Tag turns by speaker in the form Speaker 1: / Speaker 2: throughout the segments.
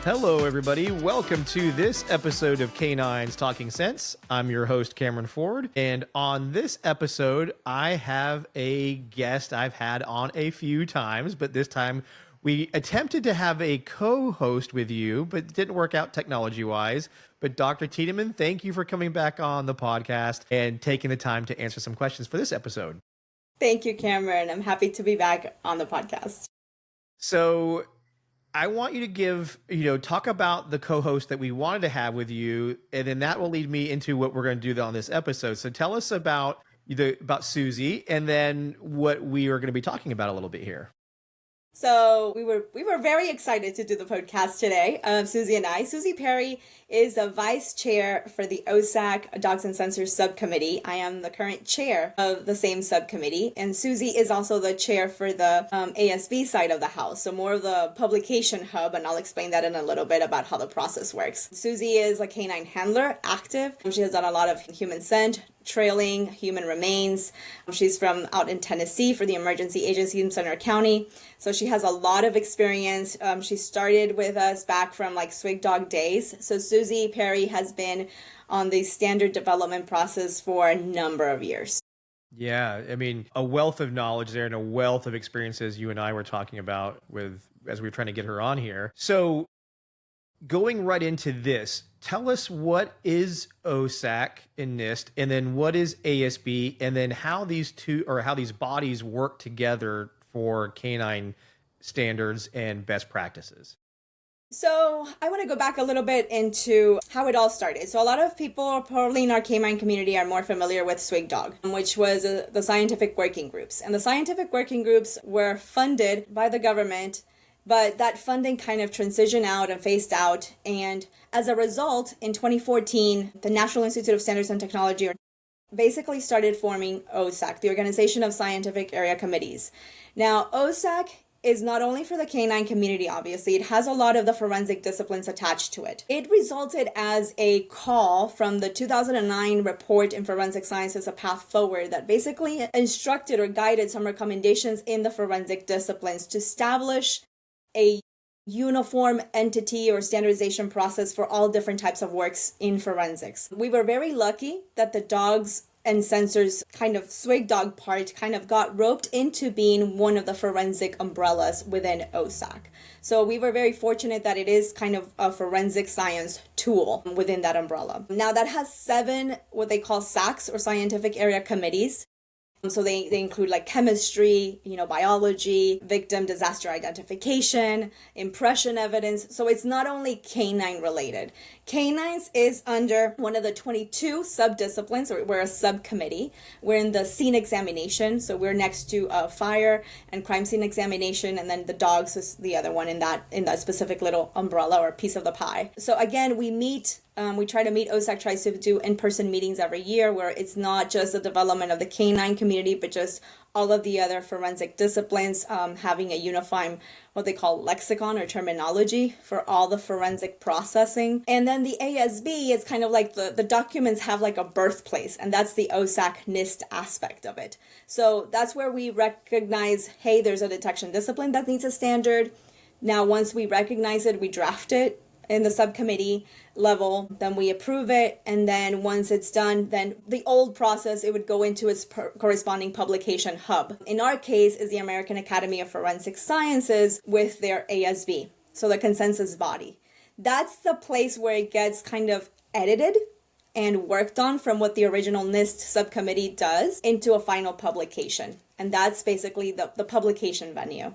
Speaker 1: Hello, everybody. Welcome to this episode of Canines Talking Sense. I'm your host, Cameron Ford. And on this episode, I have a guest I've had on a few times, but this time we attempted to have a co-host with you, but it didn't work out technology-wise. But Dr. Tiedemann, thank you for coming back on the podcast and taking the time to answer some questions for this episode.
Speaker 2: Thank you, Cameron. I'm happy to be back on the podcast.
Speaker 1: So I want you to talk about the co-host that we wanted to have with you, and then that will lead me into what we're going to do on this episode. So tell us about Susie, and then what we are going to be talking about a little bit here.
Speaker 2: So we were very excited to do the podcast today, Susie and I. Susie Perry is the vice chair for the OSAC Dogs and Sensors subcommittee. I am the current chair of the same subcommittee, and Susie is also the chair for the ASB side of the house, so more of the publication hub, and I'll explain that in a little bit about how the process works. Susie is a canine handler, active. She has done a lot of human scent, trailing, human remains. She's from out in Tennessee for the emergency agency in Center County. So she has a lot of experience. She started with us back from like Swig Dog days. So Susie Perry has been on the standard development process for a number of years.
Speaker 1: Yeah, I mean, a wealth of knowledge there and a wealth of experiences you and I were talking about as we were trying to get her on here. So going right into this, tell us what is OSAC and NIST, and then what is ASB, and then how these bodies work together for canine standards and best practices.
Speaker 2: So I want to go back a little bit into how it all started. So a lot of people probably in our canine community are more familiar with Swig Dog, which was the scientific working groups. And the scientific working groups were funded by the government, but that funding kind of transitioned out and phased out. And as a result, in 2014, the National Institute of Standards and Technology basically started forming OSAC, the Organization of Scientific Area Committees. Now, OSAC is not only for the canine community, obviously, it has a lot of the forensic disciplines attached to it. It resulted as a call from the 2009 report in Forensic Sciences, A Path Forward, that basically instructed or guided some recommendations in the forensic disciplines to establish a uniform entity or standardization process for all different types of works in forensics. We were very lucky that the dogs and sensors kind of Swig Dog part kind of got roped into being one of the forensic umbrellas within OSAC. So we were very fortunate that it is kind of a forensic science tool within that umbrella. Now that has 7 what they call SACs, or scientific area committees. So they include like chemistry, biology, victim disaster identification, impression evidence. So it's not only canine related. Canines is under one of the 22 subdisciplines, or we're a subcommittee. We're in the scene examination. So we're next to fire and crime scene examination. And then the dogs is the other one in that specific little umbrella or piece of the pie. So again, we try to meet, OSAC tries to do in-person meetings every year where it's not just the development of the canine community, but just all of the other forensic disciplines, having a unifying, what they call lexicon or terminology for all the forensic processing. And then the ASB is kind of like the documents have like a birthplace, and that's the OSAC NIST aspect of it. So that's where we recognize, hey, there's a detection discipline that needs a standard. Now, once we recognize it, we draft it in the subcommittee level, then we approve it, and then once it's done, then the old process, it would go into its corresponding publication hub. In our case is the American Academy of Forensic Sciences with their ASB, so the consensus body. That's the place where it gets kind of edited and worked on from what the original NIST subcommittee does into a final publication, and that's basically the publication venue.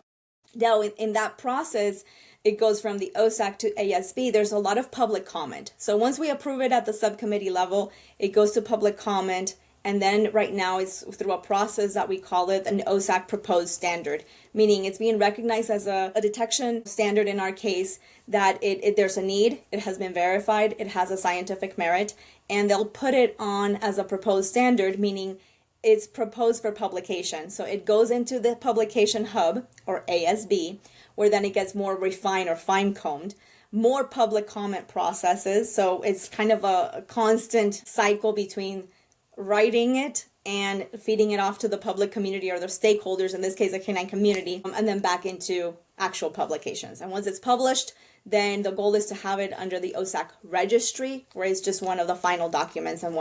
Speaker 2: Now, in that process, it goes from the OSAC to ASB. There's a lot of public comment. So once we approve it at the subcommittee level, it goes to public comment. And then right now it's through a process that we call it an OSAC proposed standard, meaning it's being recognized as a detection standard in our case, that there's a need, it has been verified, it has a scientific merit, and they'll put it on as a proposed standard, meaning it's proposed for publication. So it goes into the publication hub, or ASB, where then it gets more refined or fine-combed, more public comment processes. So it's kind of a constant cycle between writing it and feeding it off to the public community or the stakeholders, in this case, the canine community, and then back into actual publications. And once it's published, then the goal is to have it under the OSAC registry, where it's just one of the final documents and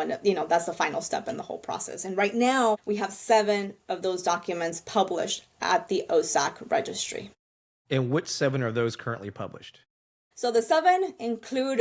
Speaker 2: that's the final step in the whole process. And right now we have 7 of those documents published at the OSAC registry.
Speaker 1: And which 7 are those currently published?
Speaker 2: So the 7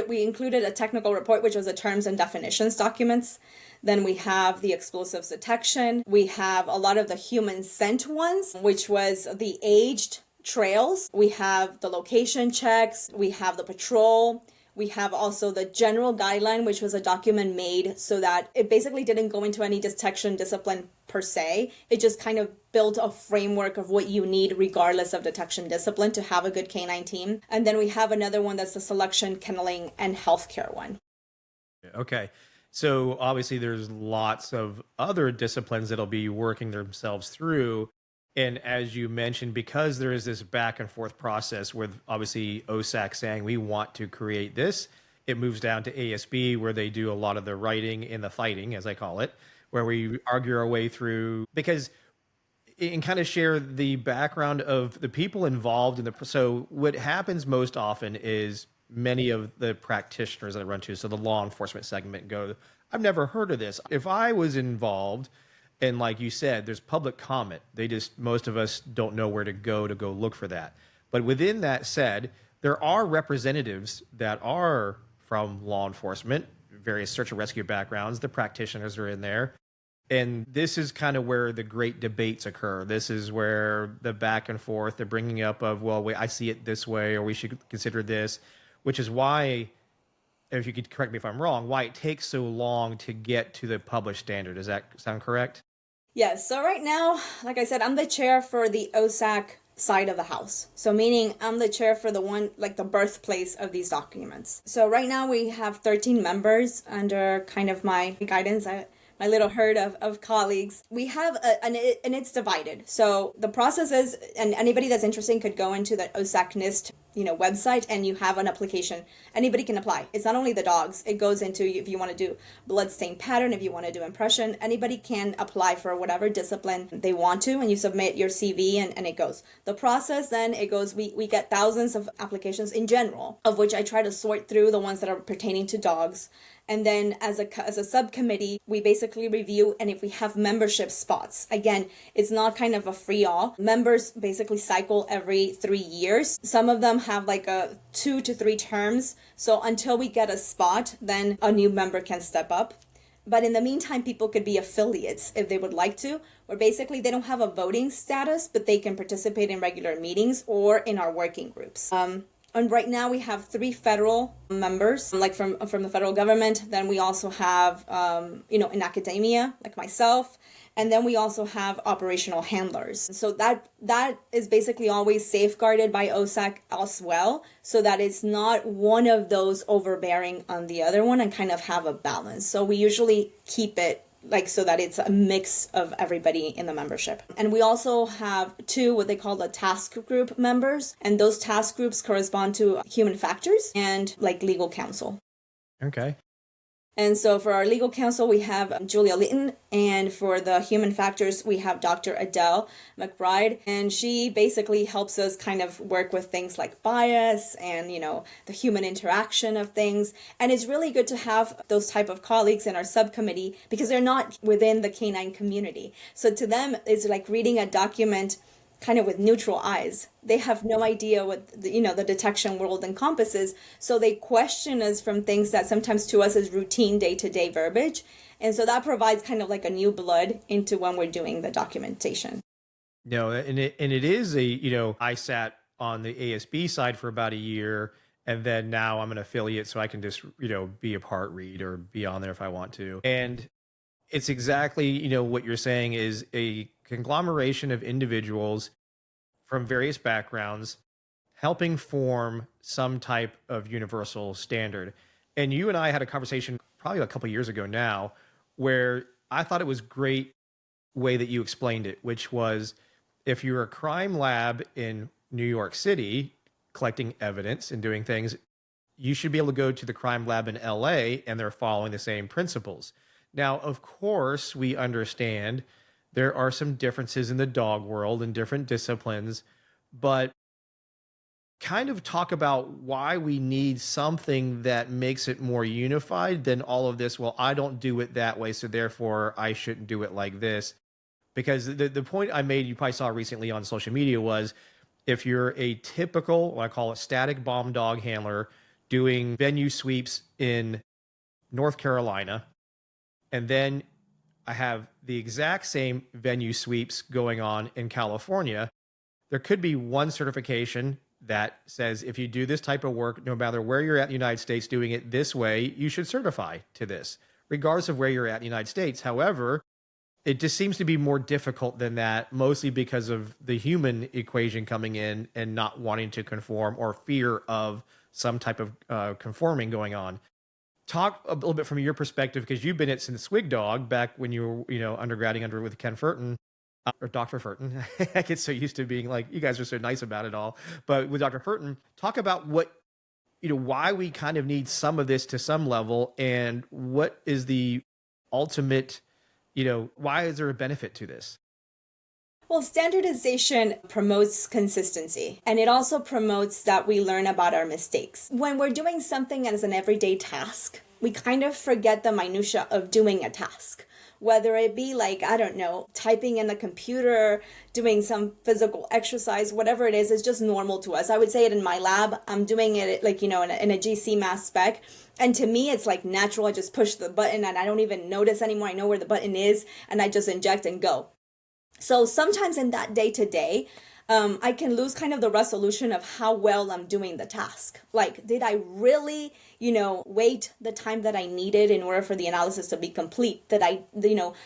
Speaker 2: we included a technical report, which was a terms and definitions documents. Then we have the explosives detection. We have a lot of the human scent ones, which was the aged trails. We have the location checks. We have the patrol. We have also the general guideline, which was a document made so that it basically didn't go into any detection discipline per se. It just kind of built a framework of what you need regardless of detection discipline to have a good canine team. And then we have another one that's the selection, kenneling, and healthcare one.
Speaker 1: Okay. So obviously there's lots of other disciplines that'll be working themselves through. And as you mentioned, because there is this back and forth process with obviously OSAC saying we want to create this, it moves down to ASB where they do a lot of the writing and the fighting, as I call it, where we argue our way through because and kind of share the background of the people involved in the. So what happens most often is many of the practitioners that I run to, so the law enforcement segment, go, I've never heard of this. If I was involved, and like you said, there's public comment. Most of us don't know where to go look for that. But within that said, there are representatives that are from law enforcement, various search and rescue backgrounds. The practitioners are in there. And this is kind of where the great debates occur. This is where the back and forth, the bringing up of, well, wait, I see it this way, or we should consider this, which is why, if you could correct me if I'm wrong, why it takes so long to get to the published standard. Does that sound correct?
Speaker 2: Yes. So right now, like I said, I'm the chair for the OSAC side of the house. So meaning I'm the chair for the one, like the birthplace of these documents. So right now we have 13 members under kind of my guidance. My little herd of colleagues. We have and it's divided. So the process is, and anybody that's interested could go into the OSAC NIST, website, and you have an application. Anybody can apply. It's not only the dogs. It goes into if you want to do blood stain pattern, if you want to do impression, anybody can apply for whatever discipline they want to, and you submit your CV and it goes. The process then it goes, we get thousands of applications in general, of which I try to sort through the ones that are pertaining to dogs. And then as a subcommittee, we basically review, and if we have membership spots, again, it's not kind of a free all. Members basically cycle every 3 years. Some of them have like a 2 to 3 terms. So until we get a spot, then a new member can step up. But in the meantime, people could be affiliates if they would like to, where basically they don't have a voting status, but they can participate in regular meetings or in our working groups. And right now we have 3 federal members, like from the federal government. Then we also have, in academia, like myself. And then we also have operational handlers. So that is basically always safeguarded by OSAC as well, so that it's not one of those overbearing on the other one, and kind of have a balance. So we usually keep it so that it's a mix of everybody in the membership. And we also have 2 what they call the task group members, and those task groups correspond to human factors and like legal counsel.
Speaker 1: Okay.
Speaker 2: And so for our legal counsel, we have Julia Litton, and for the human factors, we have Dr. Adele McBride, and she basically helps us kind of work with things like bias and, the human interaction of things. And it's really good to have those type of colleagues in our subcommittee because they're not within the canine community. So to them, it's like reading a document kind of with neutral eyes. They have no idea what the detection world encompasses, so they question us from things that sometimes to us is routine day-to-day verbiage, and so that provides kind of like a new blood into when we're doing the documentation.
Speaker 1: No, and it is I sat on the ASB side for about a year, and then now I'm an affiliate, so I can just be a part read or be on there if I want to. And it's exactly what you're saying is a conglomeration of individuals from various backgrounds helping form some type of universal standard. And you and I had a conversation probably a couple of years ago now where I thought it was great way that you explained it, which was if you're a crime lab in New York City collecting evidence and doing things, you should be able to go to the crime lab in LA and they're following the same principles. Now, of course, we understand there are some differences in the dog world and different disciplines, but kind of talk about why we need something that makes it more unified than all of this. Well, I don't do it that way, so therefore I shouldn't do it like this. Because the point I made, you probably saw recently on social media, was if you're a typical, what I call a static bomb dog handler, doing venue sweeps in North Carolina, and then I have the exact same venue sweeps going on in California, there could be one certification that says if you do this type of work, no matter where you're at in the United States doing it this way, you should certify to this, regardless of where you're at in the United States. However, it just seems to be more difficult than that, mostly because of the human equation coming in and not wanting to conform or fear of some type of conforming going on. Talk a little bit from your perspective, because you've been at since Swig Dog back when you were, undergraduating under with Ken Furton, or Dr. Furton. I get so used to being like, you guys are so nice about it all. But with Dr. Furton, talk about what, why we kind of need some of this to some level, and what is the ultimate, why is there a benefit to this?
Speaker 2: Well, standardization promotes consistency, and it also promotes that we learn about our mistakes. When we're doing something as an everyday task, we kind of forget the minutia of doing a task. Whether it be like, I don't know, typing in the computer, doing some physical exercise, whatever it is, it's just normal to us. I would say it in my lab. I'm doing it like, in a GC mass spec. And to me, it's like natural. I just push the button and I don't even notice anymore. I know where the button is and I just inject and go. So sometimes in that day-to-day, I can lose kind of the resolution of how well I'm doing the task. Like, did I really, wait the time that I needed in order for the analysis to be complete? Did I,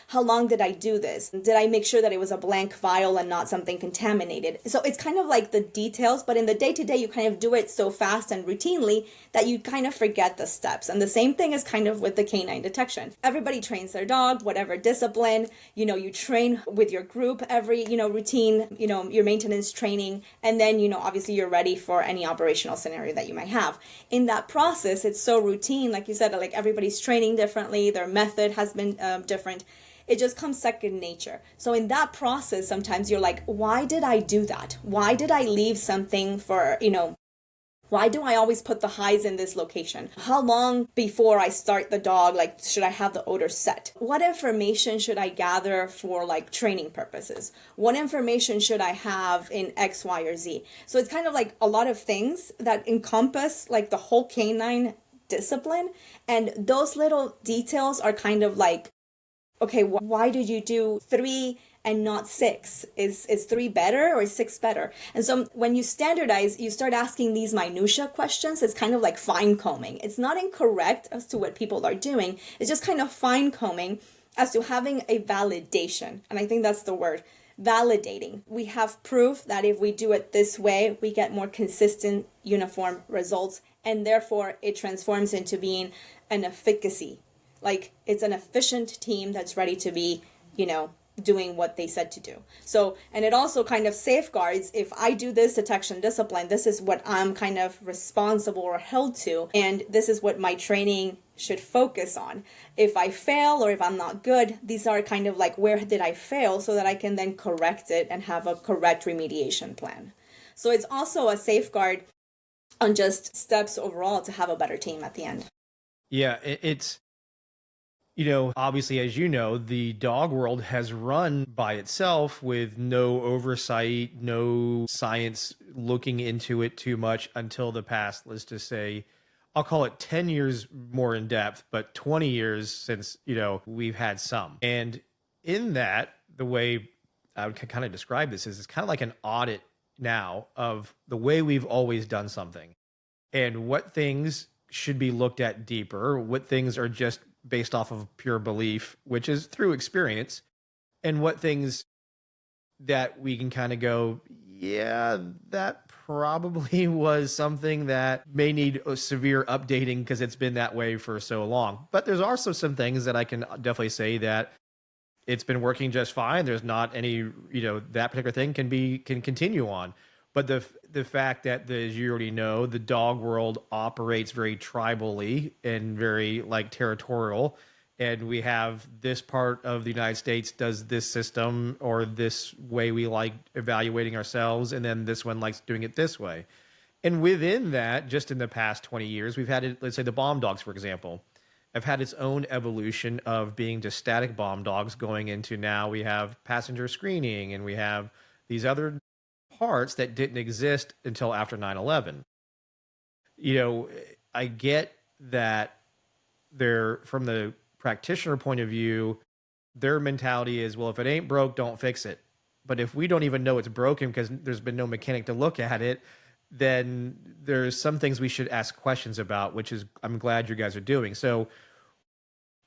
Speaker 2: how long did I do this? Did I make sure that it was a blank vial and not something contaminated? So it's kind of like the details, but in the day-to-day, you kind of do it so fast and routinely that you kind of forget the steps. And the same thing is kind of with the canine detection. Everybody trains their dog, whatever discipline, you train with your group every, routine, your maintenance training, and then obviously you're ready for any operational scenario that you might have. In that process, it's so routine, like you said, like everybody's training differently, their method has been different. It just comes second nature. So in that process, sometimes you're like, why did I do that? Why did I leave something for, why do I always put the highs in this location? How long before I start the dog, should I have the odor set? What information should I gather for training purposes? What information should I have in X, Y, or Z? So it's kind of like a lot of things that encompass the whole canine discipline. And those little details are kind of like, okay, why did you do 3 and not 6? Is 3 better or is 6 better? And so when you standardize, you start asking these minutia questions. It's kind of like fine combing. It's not incorrect as to what people are doing. It's just kind of fine combing as to having a validation. And I think that's the word, validating. We have proof that if we do it this way, we get more consistent, uniform results. And therefore it transforms into being an efficacy. It's an efficient team that's ready to be, doing what they said to do. So, and it also kind of safeguards, if I do this detection discipline, this is what I'm kind of responsible or held to, and this is what my training should focus on. If I fail or if I'm not good, these are kind of like, where did I fail, so that I can then correct it and have a correct remediation plan. So it's also a safeguard on just steps overall to have a better team at the end.
Speaker 1: Yeah, it's obviously, as you know, the dog world has run by itself with no oversight, no science looking into it too much until the past, let's just say, I'll call it 10 years more in depth, but 20 years since, we've had some. And in that, the way I would kind of describe this is it's kind of like an audit now of the way we've always done something and what things should be looked at deeper, what things are just based off of pure belief, which is through experience, and what things that we can kind of go, yeah, that probably was something that may need a severe updating because it's been that way for so long. But there's also some things that I can definitely say that it's been working just fine. There's not any, that particular thing can continue on. But the fact that, as you already know, the dog world operates very tribally and very territorial, and we have this part of the United States does this system or this way we like evaluating ourselves, and then this one likes doing it this way. And within that, just in the past 20 years, we've had, let's say the bomb dogs, for example, have had its own evolution of being just static bomb dogs going into now we have passenger screening and we have these other parts that didn't exist until after 9/11. You know, I get that they're from the practitioner point of view, their mentality is, well, if it ain't broke, don't fix it. But if we don't even know it's broken because there's been no mechanic to look at it, then there's some things we should ask questions about, which is I'm glad you guys are doing. So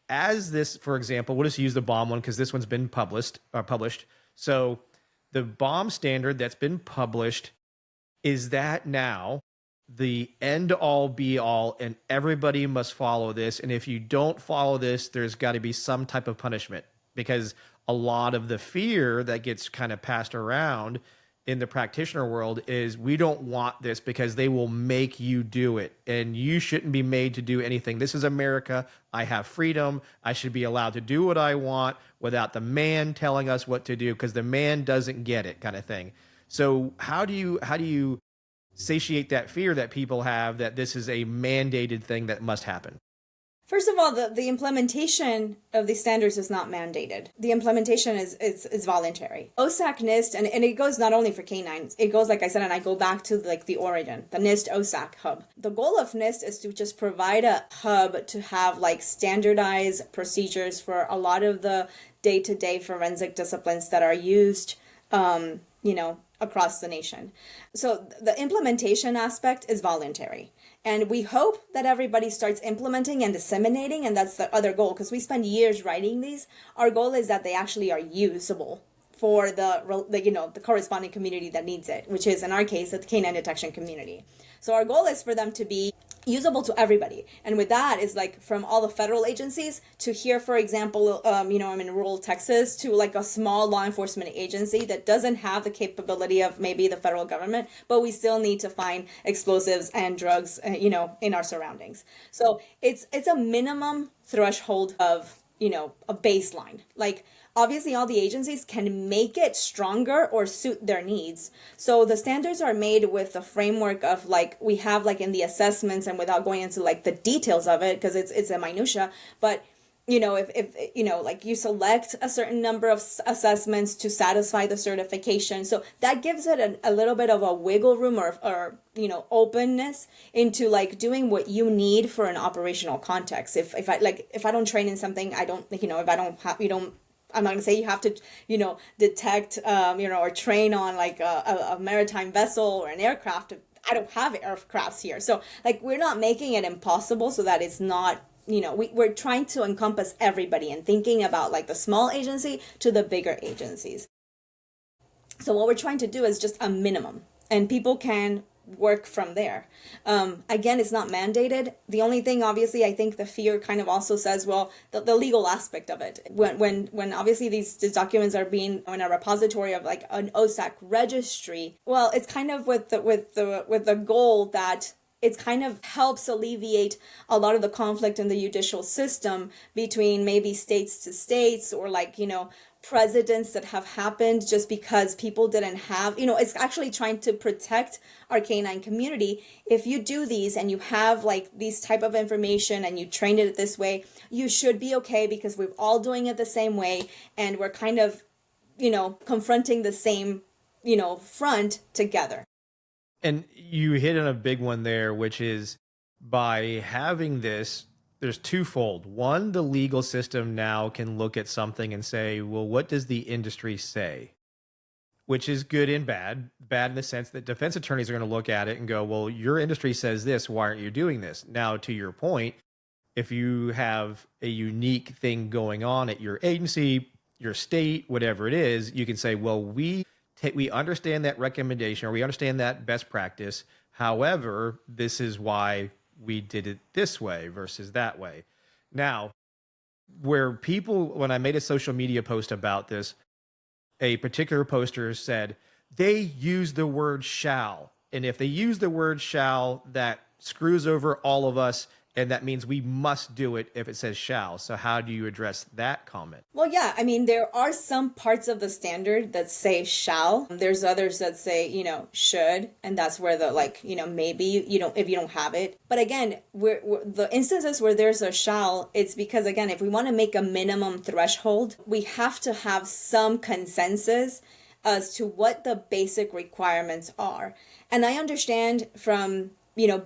Speaker 1: as this, for example, we'll just use the bomb one because this one's been published. So the bomb standard that's been published, is that now the end all be all and everybody must follow this? And if you don't follow this, there's got to be some type of punishment, because a lot of the fear that gets kind of passed around in the practitioner world is we don't want this because they will make you do it and you shouldn't be made to do anything. This is America. I have freedom. I should be allowed to do what I want without the man telling us what to do because the man doesn't get it, kind of thing. So how do you satiate that fear that people have that this is a mandated thing that must happen?
Speaker 2: First of all, the implementation of these standards is not mandated. The implementation is voluntary. OSAC, NIST, and it goes not only for canines, it goes, like I said, and I go back to like the origin, the NIST OSAC hub. The goal of NIST is to just provide a hub to have like standardized procedures for a lot of the day-to-day forensic disciplines that are used, across the nation. So the implementation aspect is voluntary. And we hope that everybody starts implementing and disseminating, and that's the other goal, because we spend years writing these. Our goal is that they actually are usable for the corresponding community that needs it, which is in our case the canine detection community. So our goal is for them to be usable to everybody, and with that is like from all the federal agencies to here, for example, I'm in rural Texas, to like a small law enforcement agency that doesn't have the capability of maybe the federal government, but we still need to find explosives and drugs, in our surroundings. So it's a minimum threshold of a baseline. Like obviously all the agencies can make it stronger or suit their needs. So the standards are made with the framework of like we have like in the assessments, and without going into like the details of it because it's a minutia, but if like you select a certain number of assessments to satisfy the certification, so that gives it a little bit of a wiggle room or openness into like doing what you need for an operational context. If I don't train in something, I don't if I don't have I'm not gonna say you have to, detect, or train on like a maritime vessel or an aircraft. I don't have aircrafts here, so like we're not making it impossible so that it's not. We're trying to encompass everybody and thinking about like the small agency to the bigger agencies. So what we're trying to do is just a minimum, and people can work from there. Again, it's not mandated. The only thing, obviously, I think the fear kind of also says, well, the legal aspect of it. When obviously these documents are being in a repository of like an OSAC registry, well, it's kind of with the goal that it kind of helps alleviate a lot of the conflict in the judicial system between maybe states to states, or like, precedents that have happened just because people didn't have, it's actually trying to protect our canine community. If you do these and you have like these type of information and you trained it this way, you should be okay because we're all doing it the same way and we're kind of, confronting the same, front together.
Speaker 1: And you hit on a big one there, which is by having this, there's twofold. One, the legal system now can look at something and say, well, what does the industry say? Which is good and bad. Bad in the sense that defense attorneys are going to look at it and go, well, your industry says this, why aren't you doing this? Now, to your point, if you have a unique thing going on at your agency, your state, whatever it is, you can say, well, we understand that recommendation, or we understand that best practice. However, this is why we did it this way versus that way. Now, where people, when I made a social media post about this, a particular poster said they use the word shall. And if they use the word shall, that screws over all of us And that means we must do it if it says shall. So how do you address that comment?
Speaker 2: Well, yeah, I mean, there are some parts of the standard that say shall. There's others that say, should, and that's where the like, maybe you don't if you don't have it. But again, we're the instances where there's a shall, it's because again, if we want to make a minimum threshold, we have to have some consensus as to what the basic requirements are. And I understand from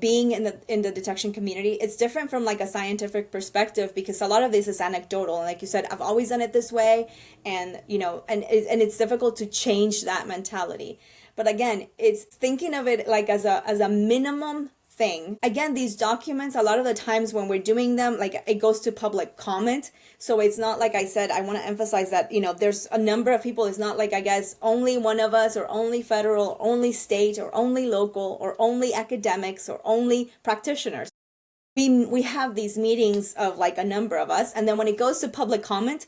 Speaker 2: being in the detection community, it's different from like a scientific perspective because a lot of this is anecdotal. And like you said, I've always done it this way, and and it's difficult to change that mentality. But again, it's thinking of it like as a minimum thing. Again, these documents, a lot of the times when we're doing them, like it goes to public comment. So it's not like I said, I want to emphasize that, there's a number of people. It's not like, I guess, only one of us or only federal, or only state or only local or only academics or only practitioners. We have these meetings of like a number of us. And then when it goes to public comment,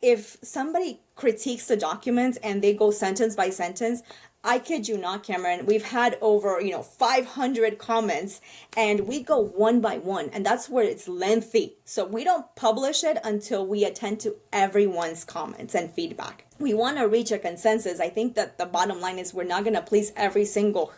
Speaker 2: if somebody critiques the document and they go sentence by sentence, I kid you not, Cameron, we've had over, 500 comments and we go one by one, and that's where it's lengthy. So we don't publish it until we attend to everyone's comments and feedback. We want to reach a consensus. I think that the bottom line is we're not going to please every single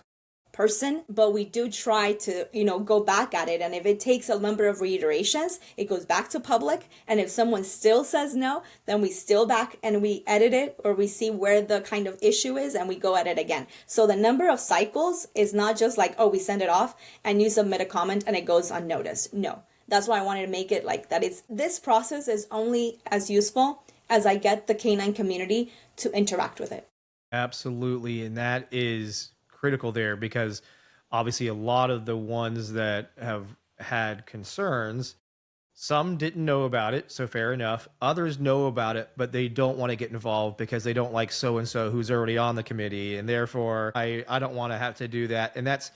Speaker 2: person, but we do try to, go back at it. And if it takes a number of reiterations, it goes back to public. And if someone still says no, then we still back and we edit it, or we see where the kind of issue is and we go at it again. So the number of cycles is not just like, oh, we send it off and you submit a comment and it goes unnoticed. No, that's why I wanted to make it like that. This process is only as useful as I get the canine community to interact with it.
Speaker 1: Absolutely. And that is critical there, because obviously a lot of the ones that have had concerns, some didn't know about it, so fair enough. Others know about it, but they don't want to get involved because they don't like so and so who's already on the committee, and therefore I don't want to have to do that. And that's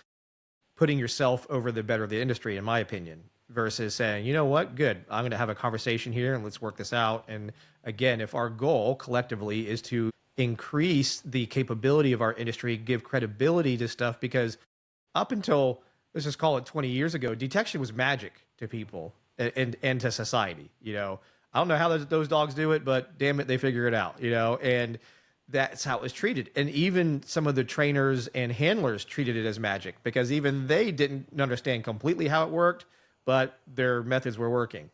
Speaker 1: putting yourself over the better of the industry, in my opinion, versus saying, you know what, good, I'm going to have a conversation here and let's work this out. And again, if our goal collectively is to increase the capability of our industry, give credibility to stuff, because up until, let's just call it 20 years ago, detection was magic to people and to society. I don't know how those dogs do it, but damn it, they figure it out, and that's how it was treated. And even some of the trainers and handlers treated it as magic, because even they didn't understand completely how it worked, but their methods were working.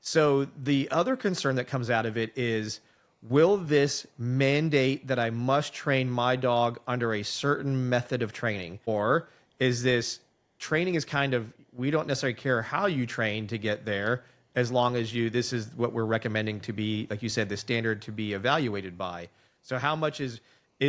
Speaker 1: So the other concern that comes out of it is, will this mandate that I must train my dog under a certain method of training? Or is this training is kind of, we don't necessarily care how you train to get there, as long as this is what we're recommending to be, like you said, the standard to be evaluated by. So how much is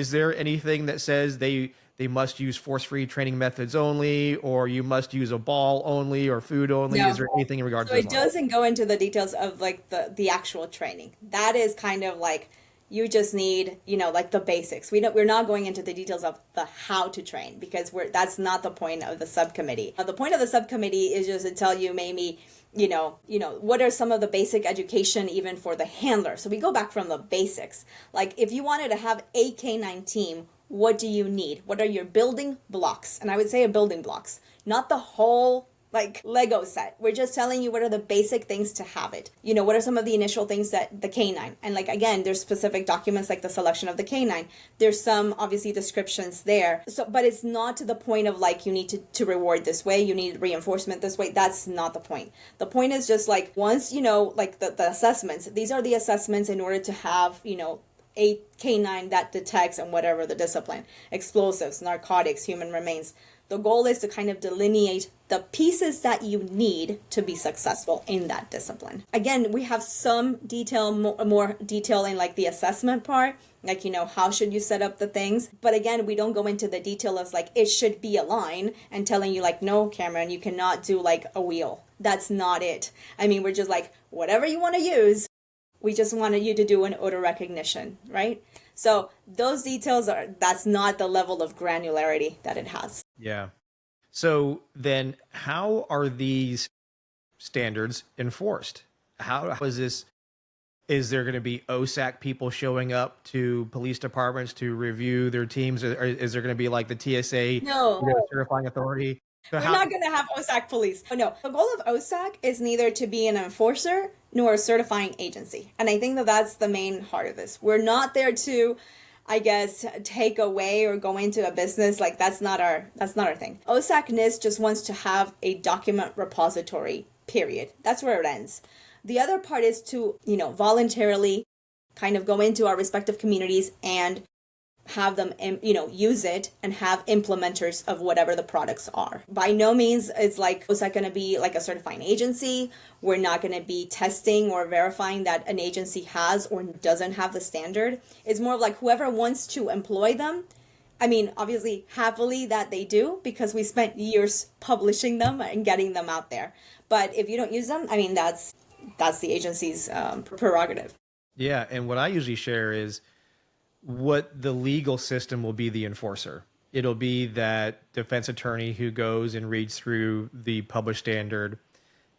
Speaker 1: there anything that says they must use force-free training methods only, or you must use a ball only or food only?
Speaker 2: No.
Speaker 1: Is there anything in regard
Speaker 2: So
Speaker 1: to
Speaker 2: it doesn't go into the details of like the actual training. That is kind of like, you just need, like the basics. We're not going into the details of the how to train, because that's not the point of the subcommittee. The point of the subcommittee is just to tell you maybe, what are some of the basic education even for the handler. So we go back from the basics. Like if you wanted to have a canine team, what do you need? What are your building blocks? And I would say building blocks, not the whole like Lego set. We're just telling you what are the basic things to have it. What are some of the initial things that the canine, and like, again, there's specific documents like the selection of the canine. There's some obviously descriptions there. So, but it's not to the point of like, you need to reward this way, you need reinforcement this way. That's not the point. The point is just like, once, like the assessments, these are the assessments in order to have, a canine that detects, and whatever the discipline, explosives, narcotics, human remains. The goal is to kind of delineate the pieces that you need to be successful in that discipline. Again, we have some detail, more detail in like the assessment part, like, how should you set up the things? But again, we don't go into the detail of like, it should be a line and telling you like, no, Cameron, you cannot do like a wheel. That's not it. I mean, we're just like, whatever you want to use, we just wanted you to do an odor recognition, right? So those details that's not the level of granularity that it has.
Speaker 1: Yeah. So then how are these standards enforced? How is this? Is there going to be OSAC people showing up to police departments to review their teams? Or is there going to be like the TSA
Speaker 2: No.
Speaker 1: certifying authority? So
Speaker 2: We're
Speaker 1: how,
Speaker 2: not going to have OSAC police. Oh, no, the goal of OSAC is neither to be an enforcer nor a certifying agency. And I think that that's the main heart of this. We're not there to, I guess, take away or go into a business. Like that's not our thing. OSAC NIST just wants to have a document repository, period. That's where it ends. The other part is to, voluntarily kind of go into our respective communities and have them use it and have implementers of whatever the products are. By no means is like OSAC going to be like a certifying agency. We're not going to be testing or verifying that an agency has or doesn't have the standard. It's more of like whoever wants to employ them. I mean, obviously happily that they do, because we spent years publishing them and getting them out there. But if you don't use them, I mean, that's the agency's prerogative.
Speaker 1: yeah. And what I usually share is what the legal system will be the enforcer. It'll be that defense attorney who goes and reads through the published standard.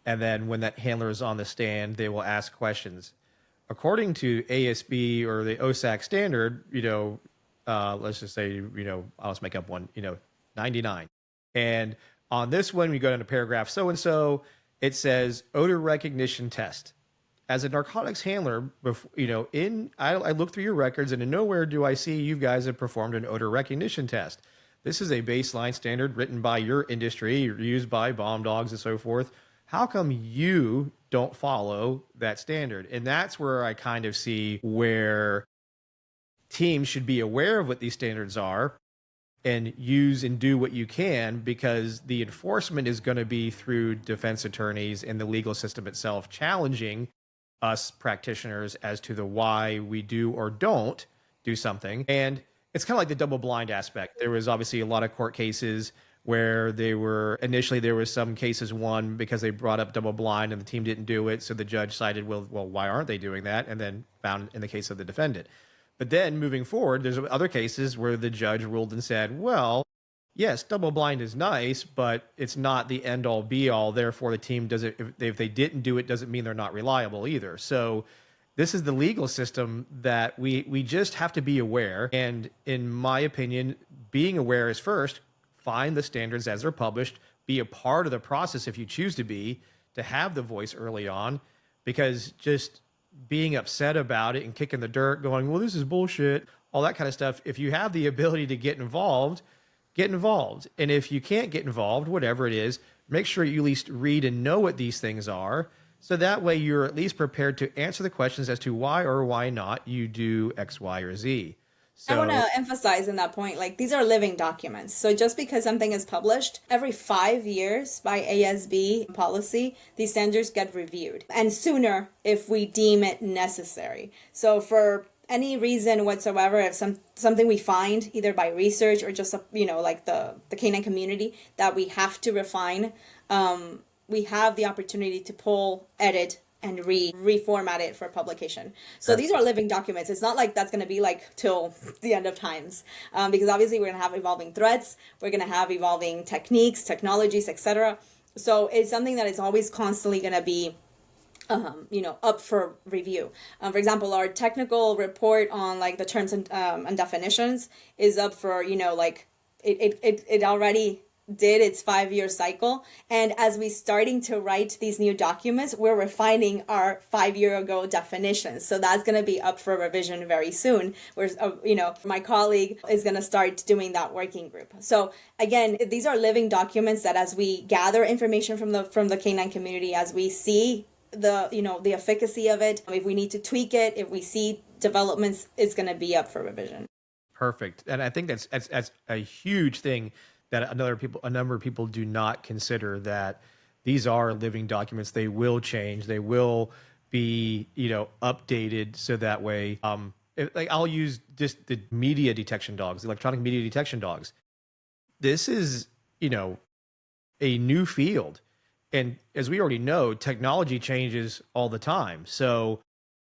Speaker 1: And then when that handler is on the stand, they will ask questions. According to ASB or the OSAC standard, let's just say, I'll just make up one, 99. And on this one, we go down to paragraph so-and-so, it says odor recognition test. As a narcotics handler, I look through your records, and in nowhere do I see you guys have performed an odor recognition test. This is a baseline standard written by your industry, used by bomb dogs and so forth. How come you don't follow that standard? And that's where I kind of see where teams should be aware of what these standards are and use and do what you can, because the enforcement is going to be through defense attorneys and the legal system itself challenging us practitioners as to the why we do or don't do something. And it's kind of like the double blind aspect. There was obviously a lot of court cases where there was some cases won because they brought up double blind and the team didn't do it. So the judge cited, well, why aren't they doing that? And then found in the case of the defendant. But then moving forward, there's other cases where the judge ruled and said, well, yes, double blind is nice, but it's not the end all be all. Therefore, the team doesn't, if they didn't do it, doesn't mean they're not reliable either. So this is the legal system that we just have to be aware. And in my opinion, being aware is first, find the standards as they're published, be a part of the process if you choose to be, to have the voice early on, because just being upset about it and kicking the dirt, going, well, this is bullshit, all that kind of stuff. If you have the ability to get involved. And if you can't get involved, whatever it is, make sure you at least read and know what these things are. So that way you're at least prepared to answer the questions as to why or why not you do X, Y, or Z.
Speaker 2: I want
Speaker 1: So
Speaker 2: to emphasize in that point, like these are living documents. So just because something is published, every 5 years by ASB policy, these standards get reviewed, and sooner if we deem it necessary. So for any reason whatsoever, if something we find either by research or just like the canine community that we have to refine, we have the opportunity to pull, edit, and reformat it for publication. So these are living documents. It's not like that's going to be like till the end of times, because obviously we're going to have evolving threats, we're going to have evolving techniques, technologies, etc. So it's something that is always constantly going to be up for review. For example, our technical report on like the terms and definitions is up for, like it already did its 5-year cycle. And as we starting to write these new documents, we're refining our 5 year ago definitions. So that's going to be up for revision very soon. Where, my colleague is going to start doing that working group. So again, these are living documents that as we gather information from the canine community, as we see the efficacy of it, if we need to tweak it, if we see developments, it's going to be up for revision.
Speaker 1: perfect. And I think that's a huge thing that a number of people do not consider, that these are living documents. They will change. They will be, updated. So that way, like I'll use just the media detection dogs, the electronic media detection dogs. This is, a new field. And as we already know, technology changes all the time. So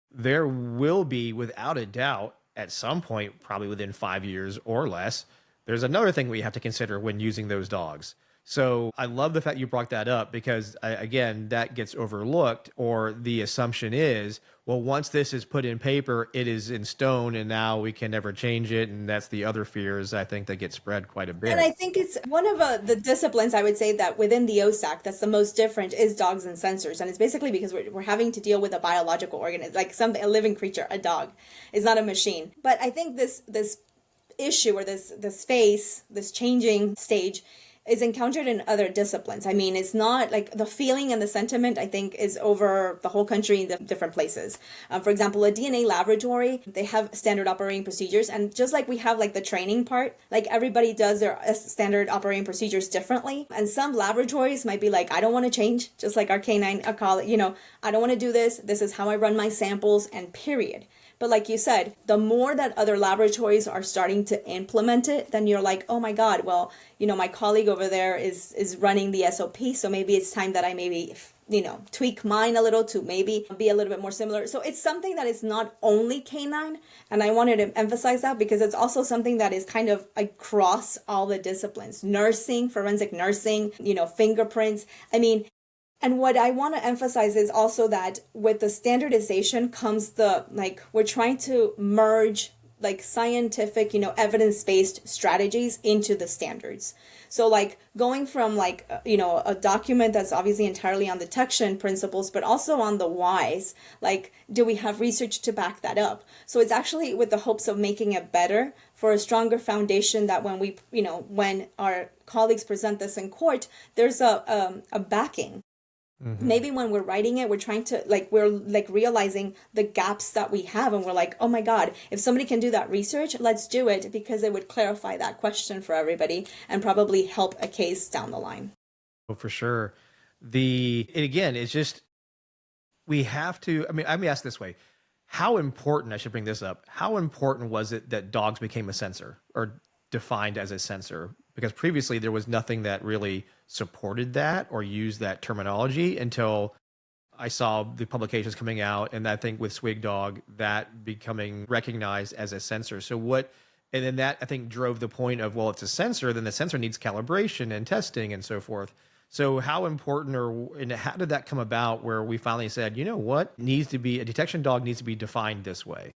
Speaker 1: there will be, without a doubt, at some point, probably within 5 years or less, there's another thing we have to consider when using those dogs. So I love the fact you brought that up because, again, that gets overlooked, or the assumption is, well, once this is put in paper, it is in stone and now we can never change it. And that's the other fears I think that get spread quite a
Speaker 2: And
Speaker 1: bit.
Speaker 2: I think it's one of the disciplines I would say that within the OSAC that's the most different is dogs and sensors. And it's basically because we're having to deal with a biological organism, like something, a living creature, a dog. Is not a machine. But I think this issue or this phase, this changing stage is encountered in other disciplines. I mean, it's not like the feeling and the sentiment, I think, is over the whole country in the different places. For example, a DNA laboratory, they have standard operating procedures. And just like we have like the training part, like everybody does their standard operating procedures differently. And some laboratories might be like, I don't want to change, just like our canine, I don't want to do this. This is how I run my samples and period. But like you said, the more that other laboratories are starting to implement it, then you're like, oh my God, well, my colleague over there is running the SOP. So maybe it's time that I maybe, tweak mine a little to maybe be a little bit more similar. So it's something that is not only canine. And I wanted to emphasize that because it's also something that is kind of across all the disciplines. Nursing, forensic nursing, fingerprints. I mean, and what I want to emphasize is also that with the standardization comes we're trying to merge like scientific, evidence-based strategies into the standards. So like going from a document that's obviously entirely on detection principles, but also on the whys, like, do we have research to back that up? So it's actually with the hopes of making it better for a stronger foundation that when our colleagues present this in court, there's a backing. Maybe when we're writing it, we're trying to we're realizing the gaps that we have, and we're like, oh my God, if somebody can do that research, let's do it because it would clarify that question for everybody and probably help a case down the line.
Speaker 1: Oh, for sure. And again, it's just, we have to, I mean, let me ask this way. How important, I should bring this up, how important was it that dogs became a sensor or defined as a sensor? Because previously there was nothing that really supported that or used that terminology until I saw the publications coming out. And I think with Swig Dog, that becoming recognized as a sensor. And then that I think drove the point of, well, it's a sensor, then the sensor needs calibration and testing and so forth. So how important and how did that come about where we finally said, you know what, a detection dog needs to be defined this way?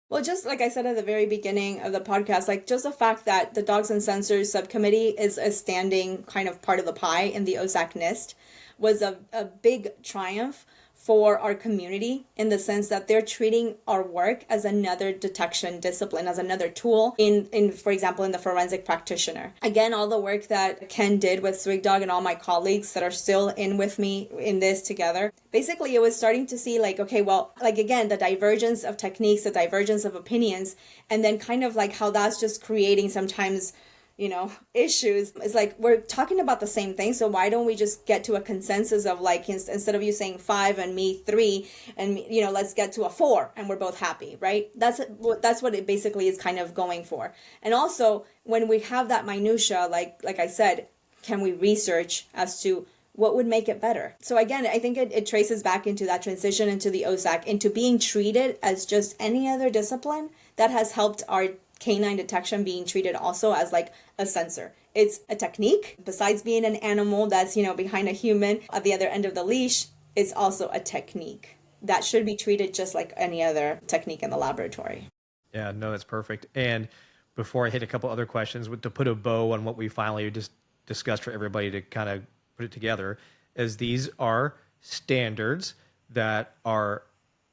Speaker 2: Well, just like I said at the very beginning of the podcast, like just the fact that the Dogs and Sensors subcommittee is a standing kind of part of the pie in the OSAC NIST was a big triumph for our community in the sense that they're treating our work as another detection discipline, as another tool in for example, in the forensic practitioner. Again, all the work that Ken did with Swig Dog and all my colleagues that are still in with me in this together, basically it was starting to see okay, well, again, the divergence of techniques, the divergence of opinions, and then kind of how that's just creating sometimes issues. It's like we're talking about the same thing, so why don't we just get to a consensus of instead of you saying 5 and me 3 and let's get to a 4 and we're both happy, right? That's what it basically is kind of going for. And also when we have that minutia, like I said, can we research as to what would make it better? So again, I think it traces back into that transition into the OSAC, into being treated as just any other discipline that has helped our canine detection being treated also as a sensor. It's a technique. Besides being an animal that's, behind a human at the other end of the leash, it's also a technique that should be treated just like any other technique in the laboratory.
Speaker 1: Yeah, no, that's perfect. And before I hit a couple other questions, to put a bow on what we finally just discussed for everybody to kind of put it together, is these are standards that are,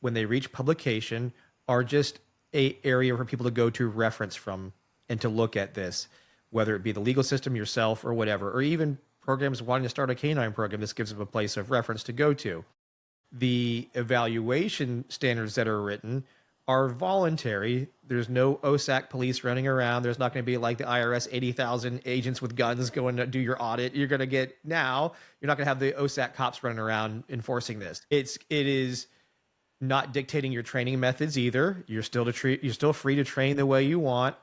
Speaker 1: when they reach publication, are just a area for people to go to reference from and to look at this, whether it be the legal system, yourself, or whatever, or even programs wanting to start a canine program. This gives them a place of reference to go to. The evaluation standards that are written are voluntary. There's no OSAC police running around. There's not going to be like the IRS 80,000 agents with guns going to do your audit. You're going to get now. You're not going to have the OSAC cops running around enforcing this. It is not dictating your training methods either. You're still free to train the way you want.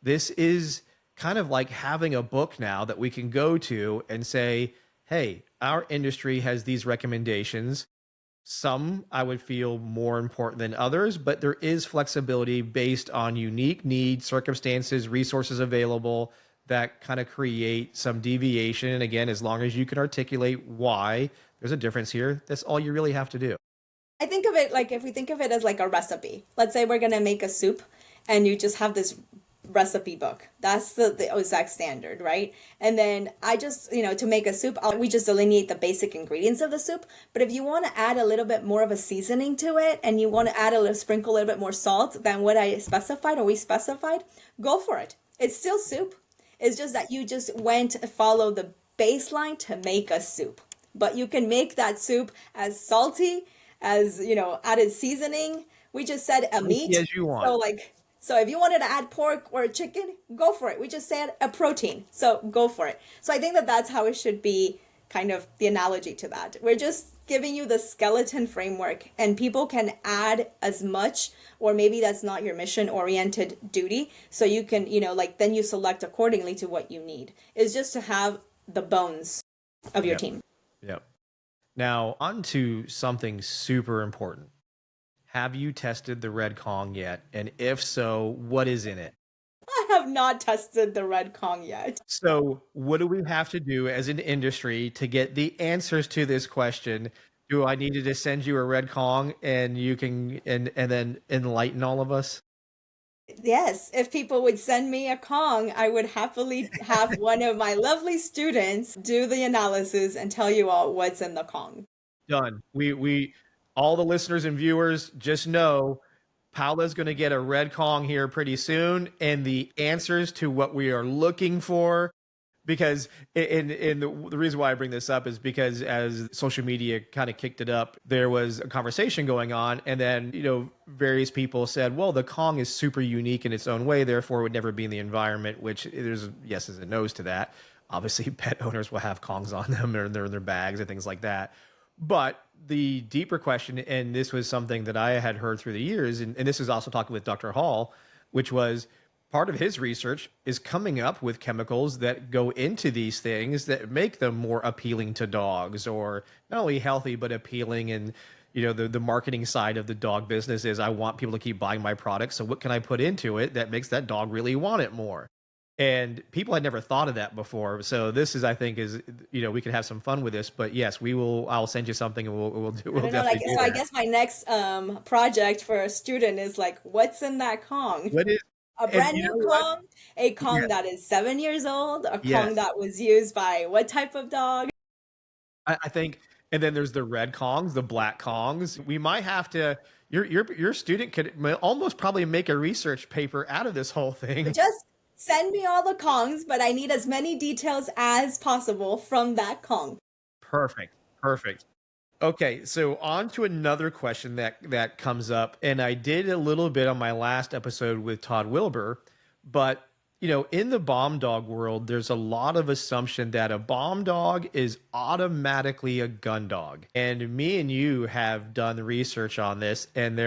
Speaker 1: This is kind of like having a book now that we can go to and say, hey, our industry has these recommendations. Some I would feel more important than others, but there is flexibility based on unique needs, circumstances, resources available. that kind of create some deviation. And again, as long as you can articulate why there's a difference here, that's all you really have to do.
Speaker 2: I think of it like, if we think of it as like a recipe, let's say we're going to make a soup and you just have this recipe book. That's the OSAC standard, right? And then I just, to make a soup, we just delineate the basic ingredients of the soup. But if you want to add a little bit more of a seasoning to it and you want to add sprinkle a little bit more salt than what I specified or we specified, go for it. It's still soup. It's just that you just went to follow the baseline to make a soup. But you can make that soup as salty as, added seasoning. We just said a meat.
Speaker 1: As you want.
Speaker 2: So if you wanted to add pork or chicken, go for it. We just said a protein. So go for it. So I think that that's how it should be, kind of the analogy to that. We're just giving you the skeleton framework, and people can add as much, or maybe that's not your mission oriented duty. So you can, then you select accordingly to what you need. It's just to have the bones of your team.
Speaker 1: Yep. Now, on to something super important. Have you tested the Red Kong yet? And if so, what is in it?
Speaker 2: I have not tested the Red Kong yet.
Speaker 1: So what do we have to do as an industry to get the answers to this question? Do I need to just send you a Red Kong and you can and then enlighten all of us?
Speaker 2: Yes, if people would send me a Kong, I would happily have one of my lovely students do the analysis and tell you all what's in the Kong.
Speaker 1: Done. We all the listeners and viewers just know Paola's going to get a Red Kong here pretty soon, and the answers to what we are looking for. Because the reason why I bring this up is because as social media kind of kicked it up, there was a conversation going on, and then various people said, well, the Kong is super unique in its own way, therefore it would never be in the environment, which there's yeses and nos to that. Obviously, pet owners will have Kongs on them or in their bags and things like that. But the deeper question, and this was something that I had heard through the years, and this is also talking with Dr. Hall, which was part of his research is coming up with chemicals that go into these things that make them more appealing to dogs, or not only healthy, but appealing. And, the marketing side of the dog business is I want people to keep buying my product. So what can I put into it that makes that dog really want it more? And people had never thought of that before. So this is, I think, we can have some fun with this. But yes, I'll send you something, and we'll definitely do
Speaker 2: so I guess my next project for a student is like, what's in that Kong?
Speaker 1: What is
Speaker 2: a brand new Kong? A Kong that is 7 years old? A Kong that was used by what type of dog?
Speaker 1: I think, and then there's the red Kongs, the black Kongs. We might have to. Your student could almost probably make a research paper out of this whole thing.
Speaker 2: Just send me all the Kongs, but I need as many details as possible from that Kong.
Speaker 1: Perfect. Okay, so on to another question that comes up, and I did a little bit on my last episode with Todd Wilbur, but in the bomb dog world, there's a lot of assumption that a bomb dog is automatically a gun dog. And me and you have done research on this, and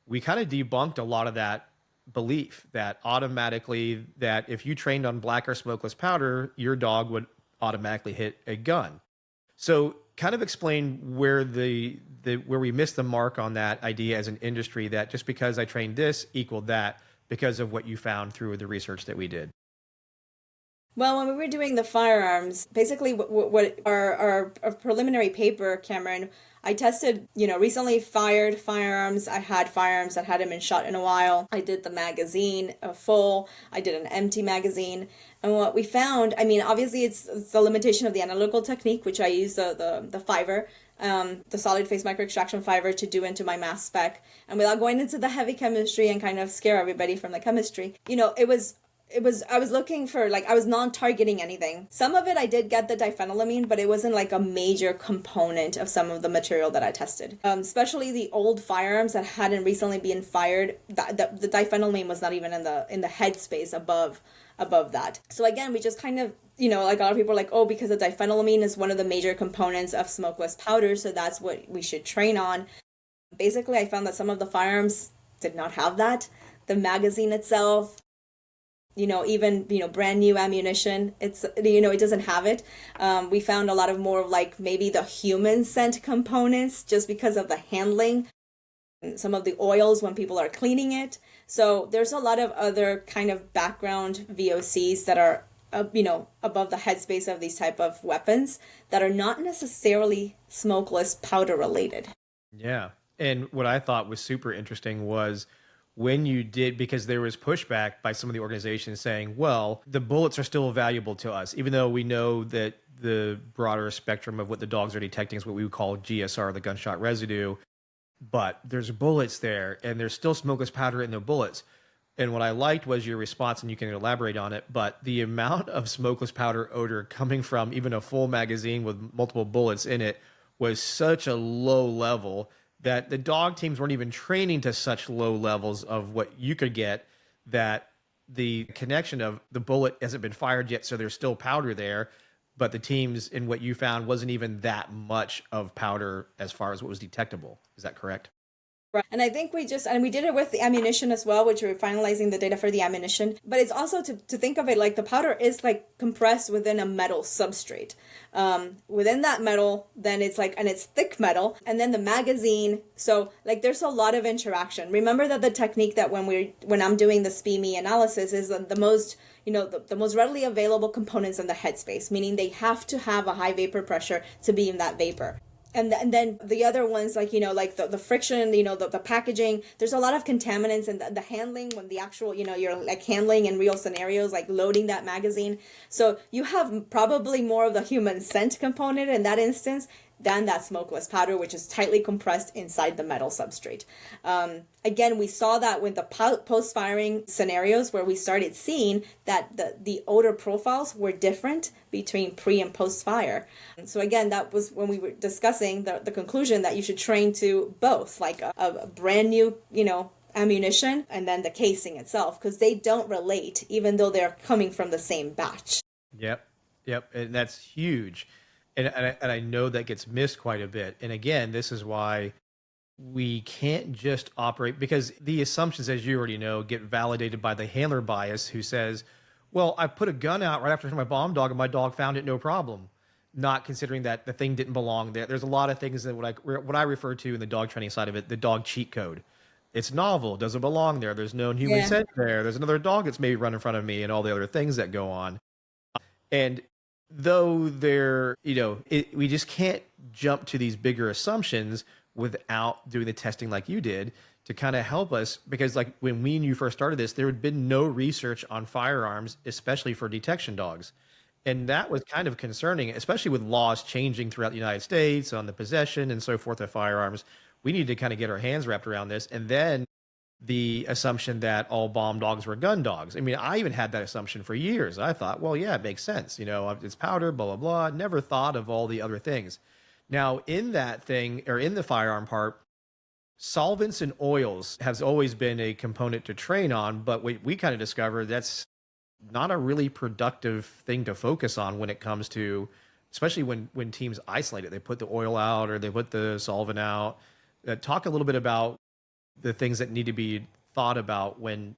Speaker 1: we kind of debunked a lot of that belief that automatically that if you trained on black or smokeless powder, your dog would automatically hit a gun. So kind of explain where where we missed the mark on that idea as an industry, that just because I trained this equaled that, because of what you found through the research that we did.
Speaker 2: Well, when we were doing the firearms, basically what our preliminary paper, Cameron, I tested, recently fired firearms. I had firearms that hadn't been shot in a while. I did the magazine full. I did an empty magazine. And what we found, obviously it's the limitation of the analytical technique, which I use the fiver, the solid phase micro extraction fiver to do into my mass spec. And without going into the heavy chemistry and kind of scare everybody from the chemistry, I was looking for, I was non-targeting anything. Some of it I did get the diphenylamine, but it wasn't like a major component of some of the material that I tested. Especially the old firearms that hadn't recently been fired, the diphenylamine was not even in the head space above that. So again, we just kind of, a lot of people are like, oh, because the diphenylamine is one of the major components of smokeless powder, so that's what we should train on. Basically, I found that some of the firearms did not have that. The magazine itself, even, brand new ammunition, it doesn't have it. We found a lot of more of maybe the human scent components just because of the handling, some of the oils when people are cleaning it. So there's a lot of other kind of background VOCs that are above the headspace of these type of weapons that are not necessarily smokeless powder related.
Speaker 1: Yeah. And what I thought was super interesting was when you did, because there was pushback by some of the organizations saying, well, the bullets are still valuable to us, even though we know that the broader spectrum of what the dogs are detecting is what we would call GSR, the gunshot residue. But there's bullets there, and there's still smokeless powder in the bullets. And what I liked was your response, and you can elaborate on it, but the amount of smokeless powder odor coming from even a full magazine with multiple bullets in it was such a low level that the dog teams weren't even training to such low levels of what you could get, that the connection of the bullet hasn't been fired yet, so there's still powder there. But the teams, in what you found, wasn't even that much of powder as far as what was detectable. Is that correct?
Speaker 2: Right. And I think we did it with the ammunition as well, which we're finalizing the data for the ammunition. But it's also to think of it like the powder is like compressed within a metal substrate. Within that metal, then it's like, and it's thick metal, and then the magazine. So like there's a lot of interaction. Remember that the technique that when I'm doing the SPME analysis is the most, the most readily available components in the headspace, meaning they have to have a high vapor pressure to be in that vapor. And then the other ones, like, like the friction, the packaging, there's a lot of contaminants, and the handling when the actual, you're like handling in real scenarios, like loading that magazine. So you have probably more of the human scent component in that instance than that smokeless powder, which is tightly compressed inside the metal substrate. Again, we saw that with the post-firing scenarios where we started seeing that the odor profiles were different between pre and post-fire. So again, that was when we were discussing the conclusion that you should train to both, like a brand new, ammunition and then the casing itself, because they don't relate, even though they're coming from the same batch.
Speaker 1: Yep. And that's huge. And I know that gets missed quite a bit. And again, this is why we can't just operate, because the assumptions, as you already know, get validated by the handler bias, who says, well, I put a gun out right after my bomb dog and my dog found it no problem, not considering that the thing didn't belong there. There's a lot of things that what I refer to in the dog training side of it, the dog cheat code. It's novel, doesn't belong there. There's no human scent there. There's another dog that's maybe run in front of me, and all the other things that go on. And though we just can't jump to these bigger assumptions without doing the testing like you did to kind of help us, because like when we and you first started this, there had been no research on firearms, especially for detection dogs. And that was kind of concerning, especially with laws changing throughout the United States on the possession and so forth of firearms. We need to kind of get our hands wrapped around this. And then the assumption that all bomb dogs were gun dogs. I mean, I even had that assumption for years. I thought, well, yeah, it makes sense. It's powder, blah, blah, blah. Never thought of all the other things. Now, in that thing, or in the firearm part, solvents and oils has always been a component to train on, but we kind of discovered that's not a really productive thing to focus on when it comes to, especially when teams isolate it. They put the oil out or they put the solvent out. Talk a little bit about the things that need to be thought about when,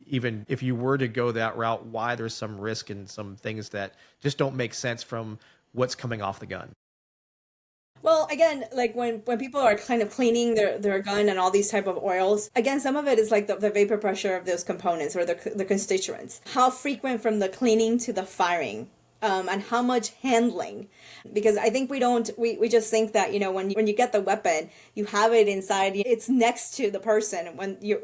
Speaker 1: even if you were to go that route, why there's some risk and some things that just don't make sense from what's coming off the gun.
Speaker 2: Well, again, like when people are kind of cleaning their gun and all these type of oils, again, some of it is like the vapor pressure of those components or the constituents. How frequent from the cleaning to the firing, and how much handling. Because I think we just think that, when you get the weapon, you have it inside, it's next to the person when you're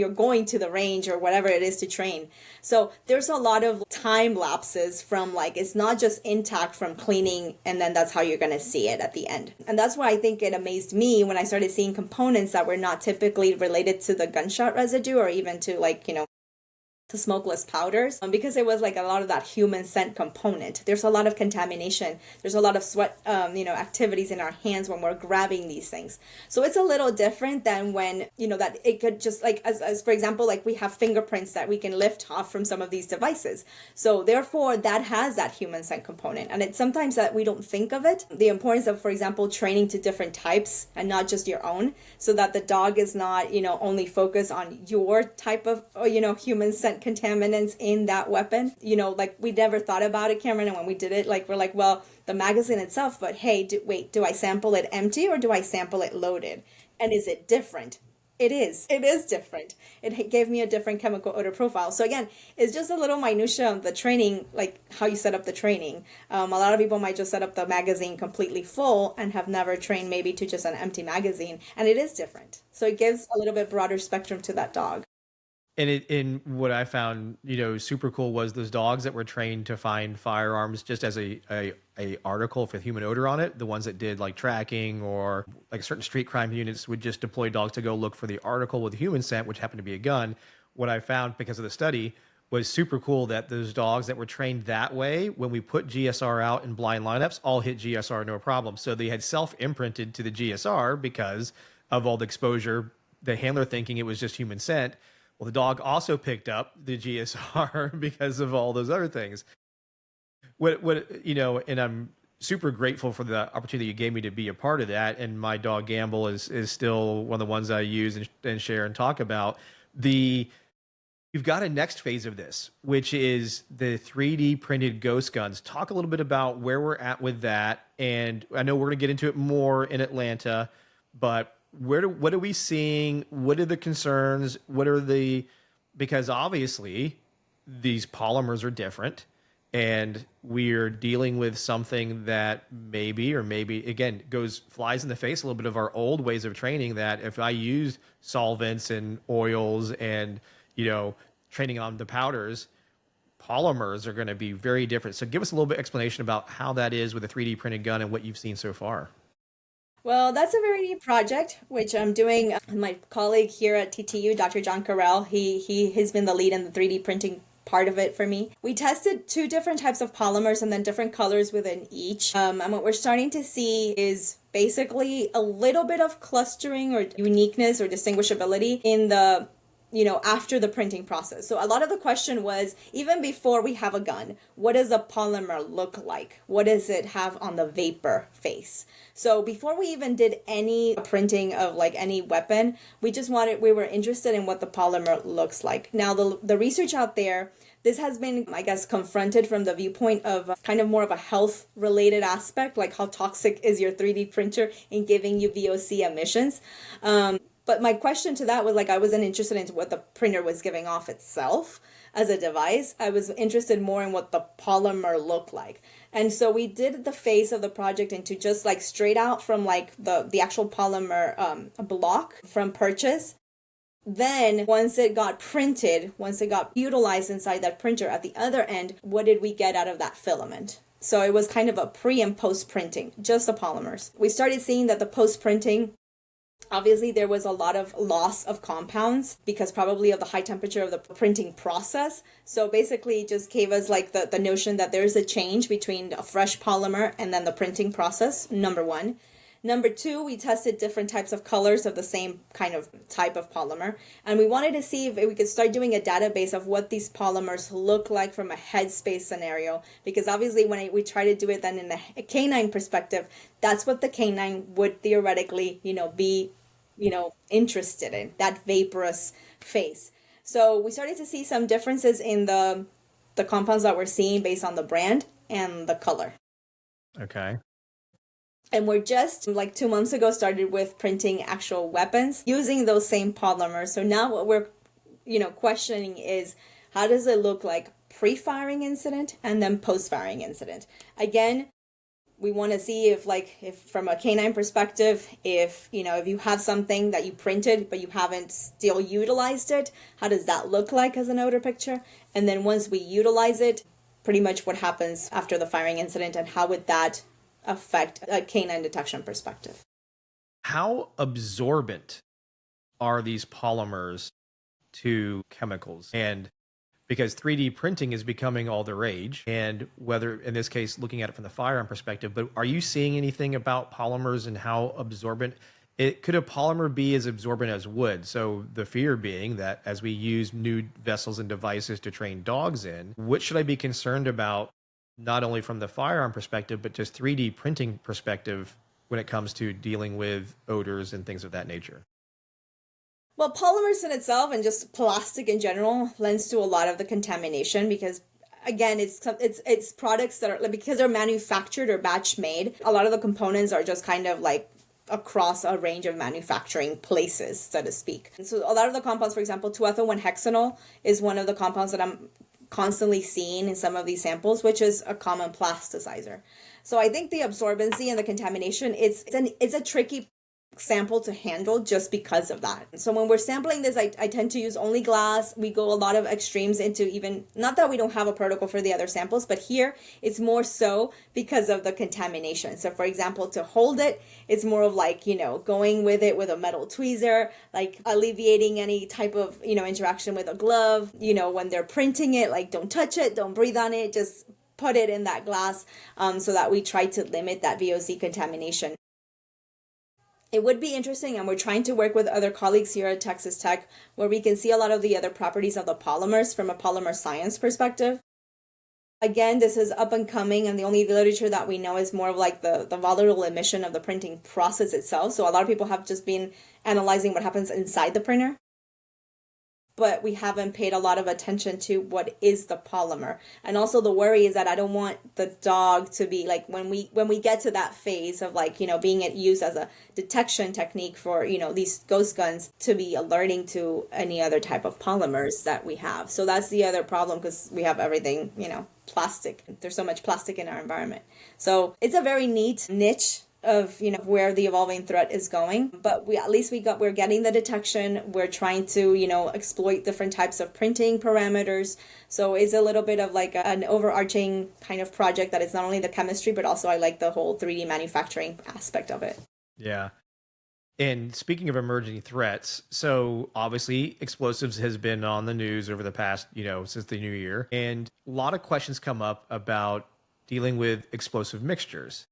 Speaker 2: going to the range or whatever it is to train. So there's a lot of time lapses from, like, it's not just intact from cleaning and then that's how you're going to see it at the end. And that's why I think it amazed me when I started seeing components that were not typically related to the gunshot residue or even to, like, to smokeless powders, because it was like a lot of that human scent component. There's a lot of contamination. There's a lot of sweat, activities in our hands when we're grabbing these things. So it's a little different than when, that it could just, like, as for example, like we have fingerprints that we can lift off from some of these devices. So therefore that has that human scent component. And it's sometimes that we don't think of it. The importance of, for example, training to different types and not just your own, so that the dog is not, only focused on your type of, human scent contaminants in that weapon. Like we never thought about it, Cameron, and when we did it, like we're like, well, the magazine itself, but hey, do I sample it empty or do I sample it loaded? And is it different? It is. It is different. It gave me a different chemical odor profile. So again, it's just a little minutia of the training, like how you set up the training. A lot of people might just set up the magazine completely full and have never trained maybe to just an empty magazine, and it is different. So it gives a little bit broader spectrum to that dog.
Speaker 1: And in what I found, super cool was those dogs that were trained to find firearms just as a article with human odor on it. The ones that did like tracking or like certain street crime units would just deploy dogs to go look for the article with human scent, which happened to be a gun. What I found because of the study was super cool that those dogs that were trained that way, when we put GSR out in blind lineups, all hit GSR no problem. So they had self-imprinted to the GSR because of all the exposure, the handler thinking it was just human scent. Well, the dog also picked up the GSR because of all those other things. And I'm super grateful for the opportunity you gave me to be a part of that. And my dog Gamble is still one of the ones I use and share and talk about. You've got a next phase of this, which is the 3D printed ghost guns. Talk a little bit about where we're at with that. And I know we're going to get into it more in Atlanta, but what are we seeing? What are the concerns? Because obviously these polymers are different and we're dealing with something that maybe again flies in the face a little bit of our old ways of training, that if I used solvents and oils and, training on the powders, polymers are going to be very different. So give us a little bit of explanation about how that is with a 3D printed gun and what you've seen so far.
Speaker 2: Well, that's a very neat project, which I'm doing. My colleague here at TTU, Dr. John Carell, he has been the lead in the 3D printing part of it for me. We tested 2 different types of polymers and then different colors within each. And what we're starting to see is basically a little bit of clustering or uniqueness or distinguishability in the after the printing process. So a lot of the question was, even before we have a gun, what does a polymer look like? What does it have on the vapor face? So before we even did any printing of like any weapon, we were interested in what the polymer looks like. Now the research out there, this has been, I guess, confronted from the viewpoint of kind of more of a health related aspect, like how toxic is your 3D printer in giving you VOC emissions. But my question to that was I wasn't interested in what the printer was giving off itself as a device. I was interested more in what the polymer looked like. And so we did the phase of the project into just straight out from the actual polymer block from purchase. Then once it got printed, once it got utilized inside that printer at the other end, what did we get out of that filament? So it was kind of a pre and post printing, just the polymers. We started seeing that the post printing, obviously, there was a lot of loss of compounds because probably of the high temperature of the printing process. So basically it just gave us the notion that there's a change between a fresh polymer and then the printing process, number 1. Number 2, we tested different types of colors of the same kind of type of polymer. And we wanted to see if we could start doing a database of what these polymers look like from a headspace scenario. Because obviously when we try to do it then in the canine perspective, that's what the canine would theoretically, be, interested in, that vaporous phase. So we started to see some differences in the compounds that we're seeing based on the brand and the color.
Speaker 1: Okay.
Speaker 2: And we're just 2 months ago started with printing actual weapons using those same polymers. So now what we're, questioning is, how does it look like pre-firing incident and then post-firing incident? Again, we want to see if from a canine perspective, if you have something that you printed but you haven't still utilized it, how does that look like as an odor picture? And then once we utilize it, pretty much what happens after the firing incident and how would that affect a canine detection perspective.
Speaker 1: How absorbent are these polymers to chemicals? And because 3D printing is becoming all the rage, and whether in this case looking at it from the firearm perspective, but are you seeing anything about polymers and how absorbent could a polymer be as absorbent as wood? So the fear being that as we use new vessels and devices to train dogs in, what should I be concerned about, not only from the firearm perspective, but just 3D printing perspective when it comes to dealing with odors and things of that nature?
Speaker 2: Well, polymers in itself and just plastic in general lends to a lot of the contamination because, again, it's products that are, because they're manufactured or batch made, a lot of the components are just kind of across a range of manufacturing places, so to speak. And so a lot of the compounds, for example, 2-ethyl-1-hexanol is one of the compounds that I'm constantly seeing in some of these samples, which is a common plasticizer. So I think the absorbency and the contamination, it's a tricky sample to handle just because of that. So when we're sampling this, I tend to use only glass. We go a lot of extremes into even, not that we don't have a protocol for the other samples, but here it's more so because of the contamination. So for example, to hold it, it's more of like, going with it with a metal tweezer, like alleviating any type of, interaction with a glove, when they're printing it, like don't touch it, don't breathe on it, just put it in that glass, so that we try to limit that VOC contamination. It would be interesting, and we're trying to work with other colleagues here at Texas Tech, where we can see a lot of the other properties of the polymers from a polymer science perspective. Again, this is up and coming, and the only literature that we know is more of like the volatile emission of the printing process itself. So a lot of people have just been analyzing what happens inside the printer, but we haven't paid a lot of attention to what is the polymer. And also the worry is that I don't want the dog to be like, when we get to that phase of like, being used as a detection technique for, these ghost guns, to be alerting to any other type of polymers that we have. So that's the other problem, because we have everything, plastic. There's so much plastic in our environment. So it's a very neat niche of where the evolving threat is going, but we're getting the detection. We're trying to exploit different types of printing parameters. So it's a little bit of like an overarching kind of project that is not only the chemistry, but also I like the whole 3D manufacturing aspect of it.
Speaker 1: Yeah. And speaking of emerging threats, so obviously explosives has been on the news over the past, since the new year, and a lot of questions come up about dealing with explosive mixtures.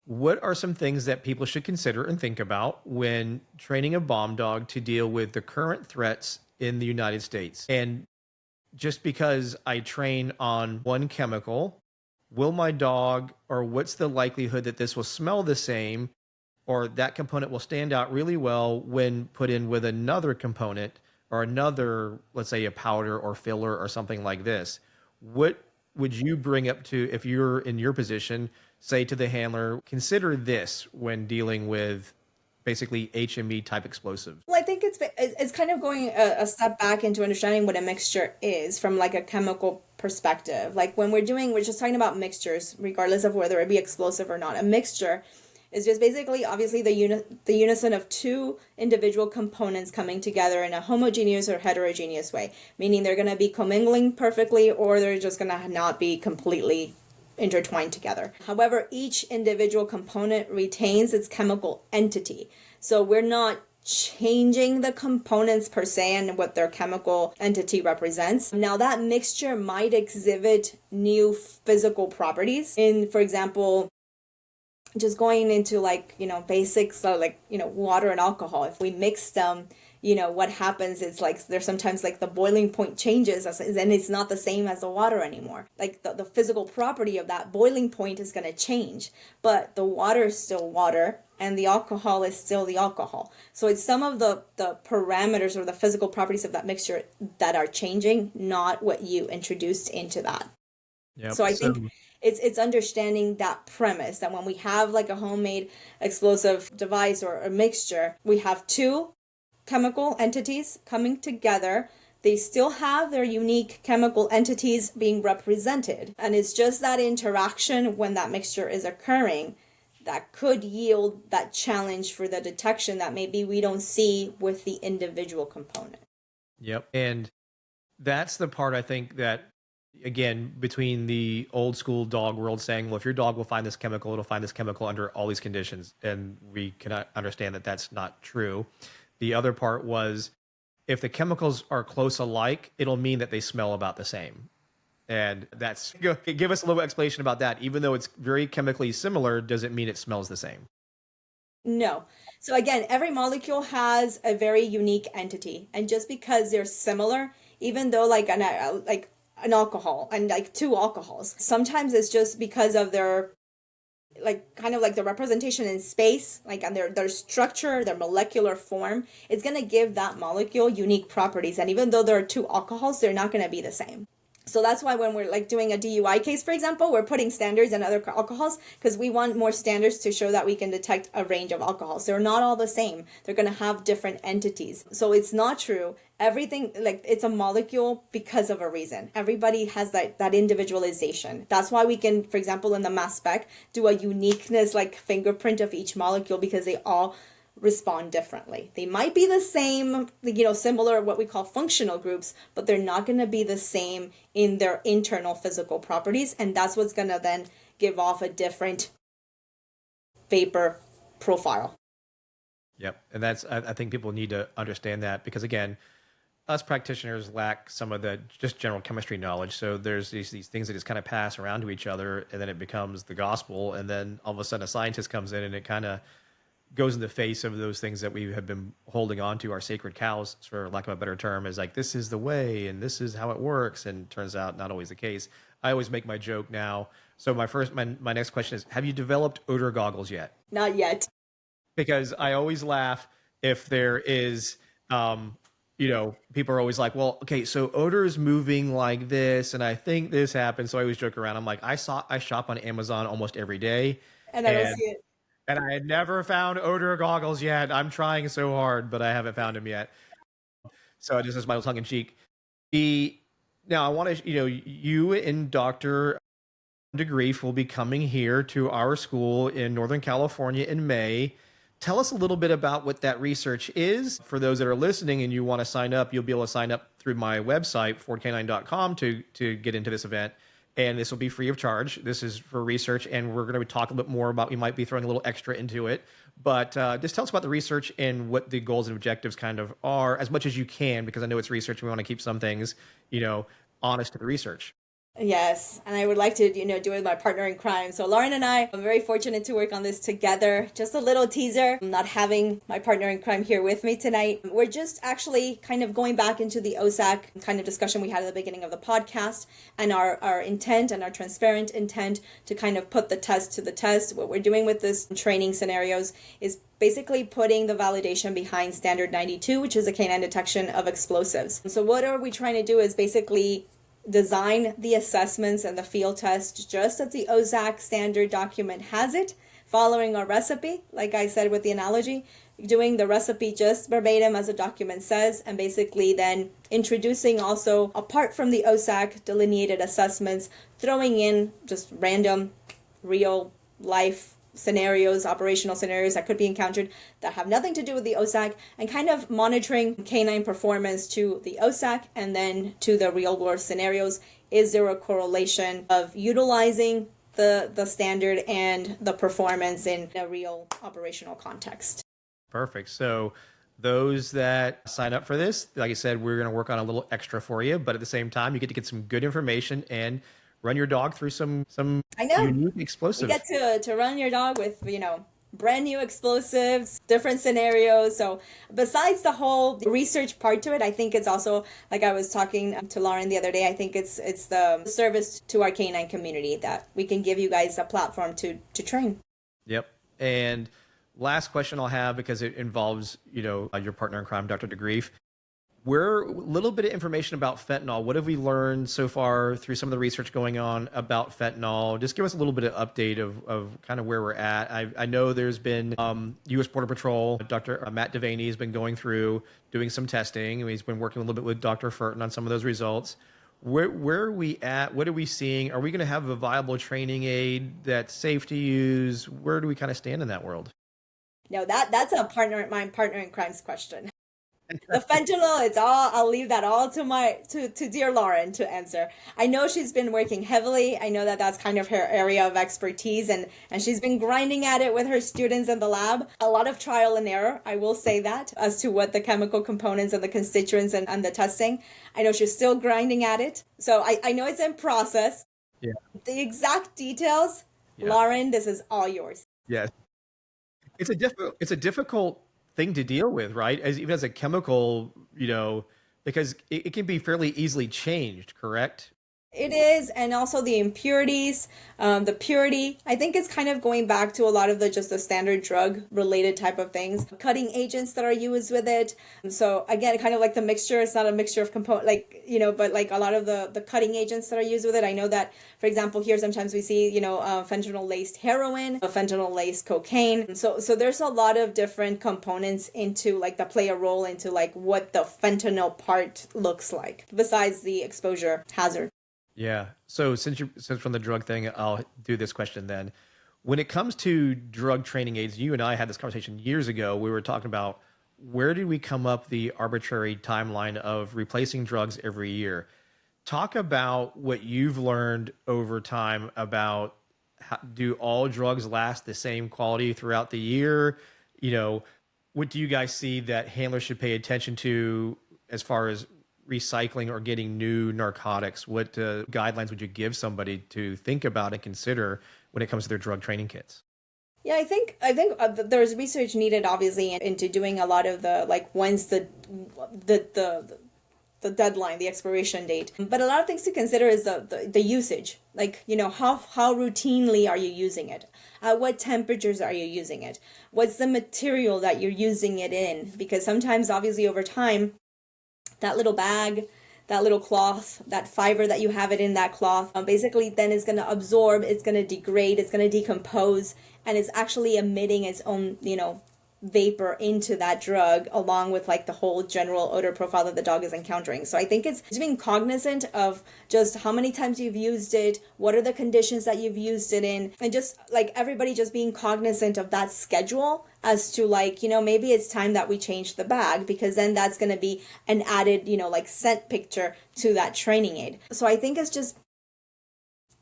Speaker 1: What are some things that people should consider and think about when training a bomb dog to deal with the current threats in the United States? And just because I train on one chemical, will my dog, or what's the likelihood that this will smell the same, or that component will stand out really well when put in with another component or another, let's say a powder or filler or something like this? What would you bring up to, if you're in your position, say to the handler, consider this when dealing with basically HME type explosive?
Speaker 2: Well, I think it's kind of going a step back into understanding what a mixture is from like a chemical perspective. Like when we're just talking about mixtures, regardless of whether it be explosive or not. A mixture is just basically, obviously, the unison of two individual components coming together in a homogeneous or heterogeneous way, meaning they're going to be commingling perfectly, or they're just going to not be completely intertwined together. However, each individual component retains its chemical entity. So we're not changing the components per se and what their chemical entity represents. Now that mixture might exhibit new physical properties in, for example, just going into like, basics, so like, water and alcohol. If we mix them, what happens is like there's sometimes like the boiling point changes and it's not the same as the water anymore. Like the physical property of that boiling point is going to change, but the water is still water and the alcohol is still the alcohol. So it's some of the parameters or the physical properties of that mixture that are changing, not what you introduced into that. Yep. So I think it's understanding that premise that when we have like a homemade explosive device or a mixture, we have two chemical entities coming together. They still have their unique chemical entities being represented. And it's just that interaction when that mixture is occurring that could yield that challenge for the detection that maybe we don't see with the individual component.
Speaker 1: Yep. And that's the part I think that, again, between the old school dog world saying, well, if your dog will find this chemical, it'll find this chemical under all these conditions. And we cannot understand that that's not true. The other part was, if the chemicals are close alike, it'll mean that they smell about the same. And that's, give us a little explanation about that. Even though it's very chemically similar, does it mean it smells the same?
Speaker 2: No. So again, every molecule has a very unique entity. And just because they're similar, even though like an alcohol and like two alcohols, sometimes it's just because of their like kind of like the representation in space, like and their structure, their molecular form, it's going to give that molecule unique properties. And even though there are two alcohols, they're not going to be the same. So that's why when we're like doing a DUI case, for example, we're putting standards and other alcohols because we want more standards to show that we can detect a range of alcohols. They're not all the same. They're going to have different entities. So it's not true. Everything, like, it's a molecule because of a reason. Everybody has that individualization. That's why we can, for example, in the mass spec, do a uniqueness like fingerprint of each molecule because they all respond differently. They might be the same, similar what we call functional groups, but they're not going to be the same in their internal physical properties. And that's what's going to then give off a different vapor profile.
Speaker 1: Yep. And that's, I think people need to understand that because, again, us practitioners lack some of the just general chemistry knowledge. So there's these things that just kind of pass around to each other and then it becomes the gospel. And then all of a sudden a scientist comes in and it kind of goes in the face of those things that we have been holding on to, our sacred cows, for lack of a better term, is like, this is the way and this is how it works. And turns out not always the case. I always make my joke now. So my next question is, have you developed odor goggles yet?
Speaker 2: Not yet.
Speaker 1: Because I always laugh if there is, people are always like, well, okay, so odor is moving like this. And I think this happens. So I always joke around. I'm like, I shop on Amazon almost every day.
Speaker 2: And I don't see it.
Speaker 1: And I had never found odor goggles yet. I'm trying so hard, but I haven't found them yet. So just as my tongue in cheek. Now I want to, you and Dr. DeGrief will be coming here to our school in Northern California in May. Tell us a little bit about what that research is. For those that are listening and you want to sign up, you'll be able to sign up through my website, fordcanine.com, to get into this event. And this will be free of charge. This is for research, and we're going to talk a bit more about, we might be throwing a little extra into it. But just tell us about the research and what the goals and objectives kind of are, as much as you can, because I know it's research. We want to keep some things, honest to the research.
Speaker 2: Yes, and I would like to, do it with my partner in crime. So Lauren and I are very fortunate to work on this together. Just a little teaser, I'm not having my partner in crime here with me tonight. We're just actually kind of going back into the OSAC kind of discussion we had at the beginning of the podcast, and our intent and our transparent intent to kind of put the test to the test. What we're doing with this training scenarios is basically putting the validation behind Standard 92, which is a canine detection of explosives. So what are we trying to do is basically design the assessments and the field test just as the OSAC standard document has it, following a recipe, like I said with the analogy, doing the recipe just verbatim as the document says, and basically then introducing also, apart from the OSAC delineated assessments, throwing in just random real life scenarios, operational scenarios that could be encountered that have nothing to do with the OSAC, and kind of monitoring canine performance to the OSAC and then to the real world scenarios. Is there a correlation of utilizing the standard and the performance in a real operational context?
Speaker 1: Perfect. So those that sign up for this, like I said, we're going to work on a little extra for you, but at the same time, you get to get some good information and run your dog through some unique explosives.
Speaker 2: You get to run your dog with, brand new explosives, different scenarios. So besides the whole research part to it, I think it's also, like I was talking to Lauren the other day, I think it's the service to our canine community that we can give you guys a platform to train.
Speaker 1: Yep. And last question I'll have, because it involves, your partner in crime, Dr. DeGrief. We're a little bit of information about fentanyl. What have we learned so far through some of the research going on about fentanyl? Just give us a little bit of update of kind of where we're at. I know there's been U.S. Border Patrol, Dr. Matt Devaney has been going through doing some testing. He's been working a little bit with Dr. Furton on some of those results. Where are we at? What are we seeing? Are we going to have a viable training aid that's safe to use? Where do we kind of stand in that world?
Speaker 2: No, that's my partner in crime's question. The fentanyl, I'll leave that all to dear Lauren to answer. I know she's been working heavily. I know that that's kind of her area of expertise, and she's been grinding at it with her students in the lab. A lot of trial and error, I will say that, as to what the chemical components and the constituents and the testing. I know she's still grinding at it. So I know it's in process.
Speaker 1: Yeah.
Speaker 2: The exact details, yeah. Lauren, this is all yours.
Speaker 1: Yes. It's a difficult thing to deal with, right? Even as a chemical, because it can be fairly easily changed, correct?
Speaker 2: It is, and also the impurities, the purity. I think it's kind of going back to a lot of the just the standard drug related type of things. Cutting agents that are used with it. So again, kind of like the mixture. It's not a mixture of component, like but like a lot of the cutting agents that are used with it. I know that, for example, here sometimes we see fentanyl laced heroin, fentanyl laced cocaine. So there's a lot of different components into like that play a role into like what the fentanyl part looks like besides the exposure hazard.
Speaker 1: Yeah. So since from the drug thing, I'll do this question then. When it comes to drug training aids, you and I had this conversation years ago. We were talking about where did we come up the arbitrary timeline of replacing drugs every year? Talk about what you've learned over time about do all drugs last the same quality throughout the year? You know, what do you guys see that handlers should pay attention to as far as recycling or getting new narcotics? What guidelines would you give somebody to think about and consider when it comes to their drug training kits?
Speaker 2: Yeah, I think there's research needed obviously into doing a lot of the like when's the deadline, the expiration date. But a lot of things to consider is the usage. Like, how routinely are you using it? At what temperatures are you using it? What's the material that you're using it in? Because sometimes obviously over time that little bag, that little cloth, that fiber that you have it in that cloth, basically then is going to absorb, it's going to degrade, it's going to decompose, and it's actually emitting its own, vapor into that drug along with like the whole general odor profile that the dog is encountering. So I think it's just being cognizant of just how many times you've used it, what are the conditions that you've used it in, and just like everybody just being cognizant of that schedule as to like, maybe it's time that we change the bag because then that's going to be an added, like scent picture to that training aid. So I think it's just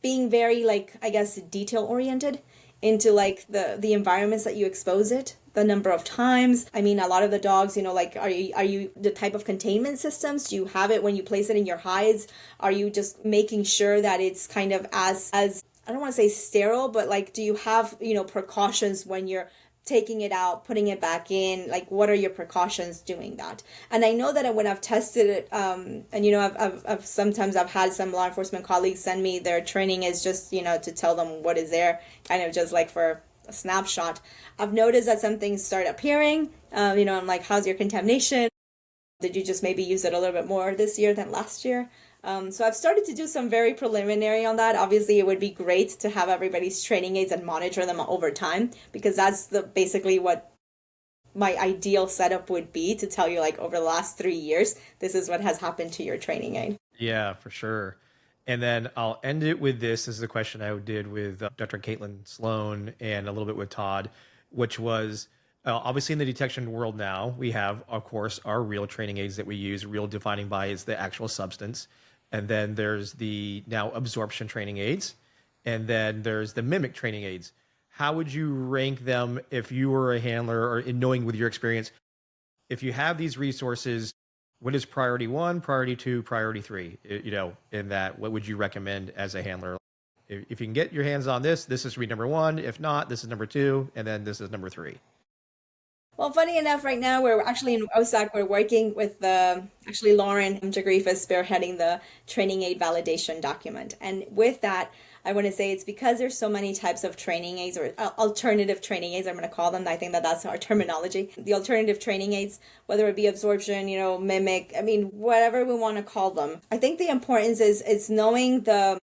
Speaker 2: being very like, I guess, detail oriented into like the environments that you expose it, the number of times. I mean, a lot of the dogs, like are you the type of containment systems? Do you have it when you place it in your hides? Are you just making sure that it's kind of as I don't want to say sterile, but like do you have, precautions when you're taking it out, putting it back in? Like what are your precautions doing that? And I know that when I've tested it, and I've sometimes I've had some law enforcement colleagues send me their training is just to tell them what is there, kind of just like for a snapshot. I've noticed that some things start appearing. I'm like, how's your contamination? Did you just maybe use it a little bit more this year than last year? So I've started to do some very preliminary on that. Obviously, it would be great to have everybody's training aids and monitor them over time because that's basically what my ideal setup would be to tell you like over the last 3 years, this is what has happened to your training aid.
Speaker 1: Yeah, for sure. And then I'll end it with this. This is a question I did with Dr. Caitlin Sloan and a little bit with Todd, which was obviously in the detection world now, we have, of course, our real training aids that we use. Real defining by is the actual substance. And then there's the now absorption training aids. And then there's the mimic training aids. How would you rank them if you were a handler or in knowing with your experience, if you have these resources, what is priority one, priority two, priority three? In that, what would you recommend as a handler? If you can get your hands on this, this is number one. If not, this is number two. And then this is number three.
Speaker 2: Well, funny enough, right now we're actually in OSAC. We're working with actually Lauren Jagreef is spearheading the training aid validation document. And with that, I want to say it's because there's so many types of training aids or alternative training aids, I'm going to call them. I think that's our terminology. The alternative training aids, whether it be absorption, mimic, I mean, whatever we want to call them. I think the importance is knowing the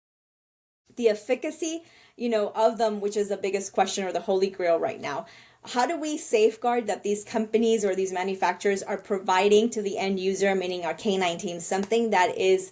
Speaker 2: efficacy, of them, which is the biggest question or the holy grail right now. How do we safeguard that these companies or these manufacturers are providing to the end user, meaning our canine team, something that is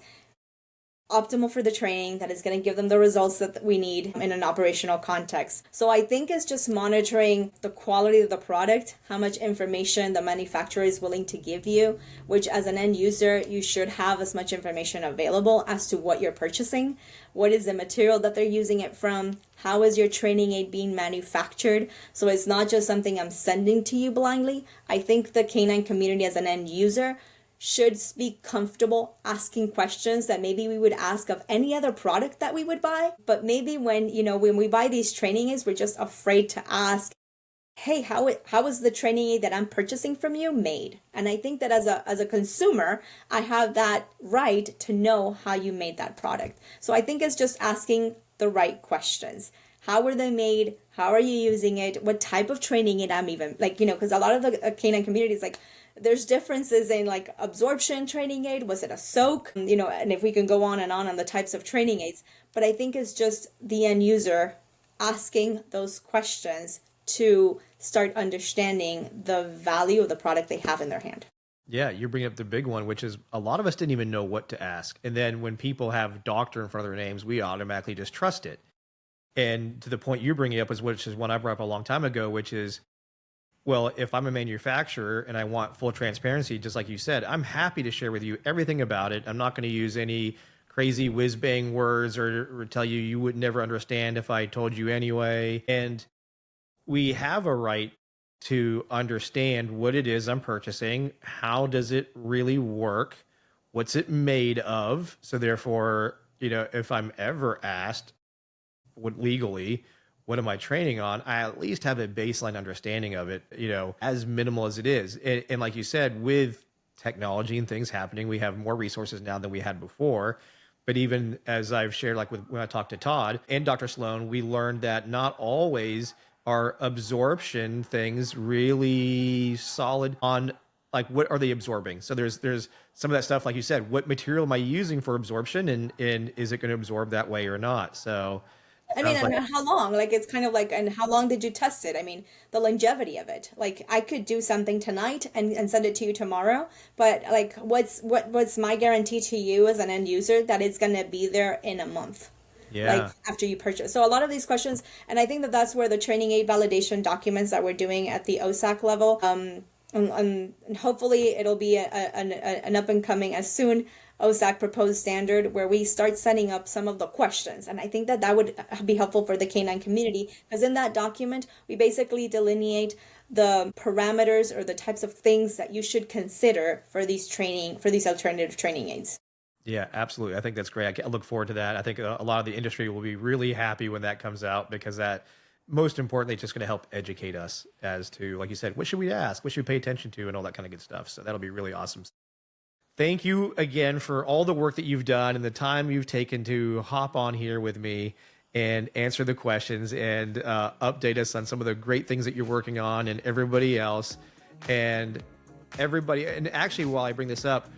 Speaker 2: optimal for the training, that is going to give them the results that we need in an operational context? So I think it's just monitoring the quality of the product, how much information the manufacturer is willing to give you, which as an end user, you should have as much information available as to what you're purchasing. What is the material that they're using it from? How is your training aid being manufactured? So it's not just something I'm sending to you blindly. I think the canine community as an end user should be comfortable asking questions that maybe we would ask of any other product that we would buy. But maybe when we buy these training aids, we're just afraid to ask hey, how is the training aid that I'm purchasing from you made? And I think that as a consumer, I have that right to know how you made that product. So I think it's just asking the right questions. How were they made? How are you using it? What type of training aid I'm even like, because a lot of the canine communities, like, there's differences in like absorption training aid. Was it a soak? And if we can go on the types of training aids. But I think it's just the end user asking those questions to start understanding the value of the product they have in their hand.
Speaker 1: Yeah, you're bringing up the big one, which is a lot of us didn't even know what to ask. And then when people have doctor in front of their names, we automatically just trust it. And to the point you're bringing up, which is one I brought up a long time ago, which is, well, if I'm a manufacturer and I want full transparency, just like you said, I'm happy to share with you everything about it. I'm not going to use any crazy whiz bang words or tell you would never understand if I told you anyway. And we have a right to understand what it is I'm purchasing. How does it really work? What's it made of? So therefore, if I'm ever asked legally, what am I training on? I at least have a baseline understanding of it, as minimal as it is. And like you said, with technology and things happening, we have more resources now than we had before. But even as I've shared, like when I talked to Todd and Dr. Sloan, we learned that not always are absorption things really solid on, like, what are they absorbing? So there's some of that stuff, like you said, what material am I using for absorption, and is it going to absorb that way or not? So it
Speaker 2: I mean,
Speaker 1: sounds like,
Speaker 2: and how long? Like, it's kind of like, and how long did you test it? I mean, the longevity of it. Like, I could do something tonight and send it to you tomorrow, but like, what's my guarantee to you as an end user that it's going to be there in a month? Like
Speaker 1: yeah.
Speaker 2: after you purchase. So a lot of these questions, and I think that that's where the training aid validation documents that we're doing at the OSAC level, and hopefully it'll be an up and coming as soon OSAC proposed standard where we start setting up some of the questions. And I think that that would be helpful for the canine community, because in that document, we basically delineate the parameters or the types of things that you should consider for these alternative training aids.
Speaker 1: Yeah, absolutely. I think that's great. I look forward to that. I think a lot of the industry will be really happy when that comes out, because that, most importantly, it's just going to help educate us as to, like you said, what should we ask? What should we pay attention to, and all that kind of good stuff. So that'll be really awesome. Thank you again for all the work that you've done and the time you've taken to hop on here with me and answer the questions and update us on some of the great things that you're working on, and everybody else. And actually, while I bring this up,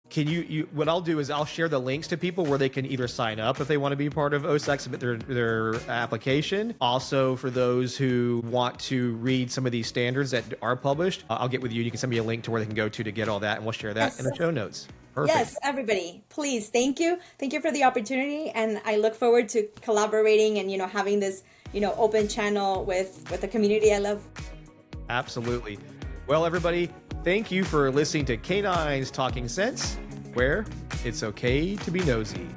Speaker 1: can you what I'll do is I'll share the links to people where they can either sign up if they want to be part of OSAC, submit their application. Also, for those who want to read some of these standards that are published, I'll get with you. You can send me a link to where they can go to get all that, and we'll share that
Speaker 2: Yes.
Speaker 1: in the show notes. Perfect.
Speaker 2: Yes, everybody, please, thank you. Thank you for the opportunity. And I look forward to collaborating and, having this, open channel with the community I love.
Speaker 1: Absolutely. Well, everybody, thank you for listening to Canines Talking Sense, where it's okay to be nosy.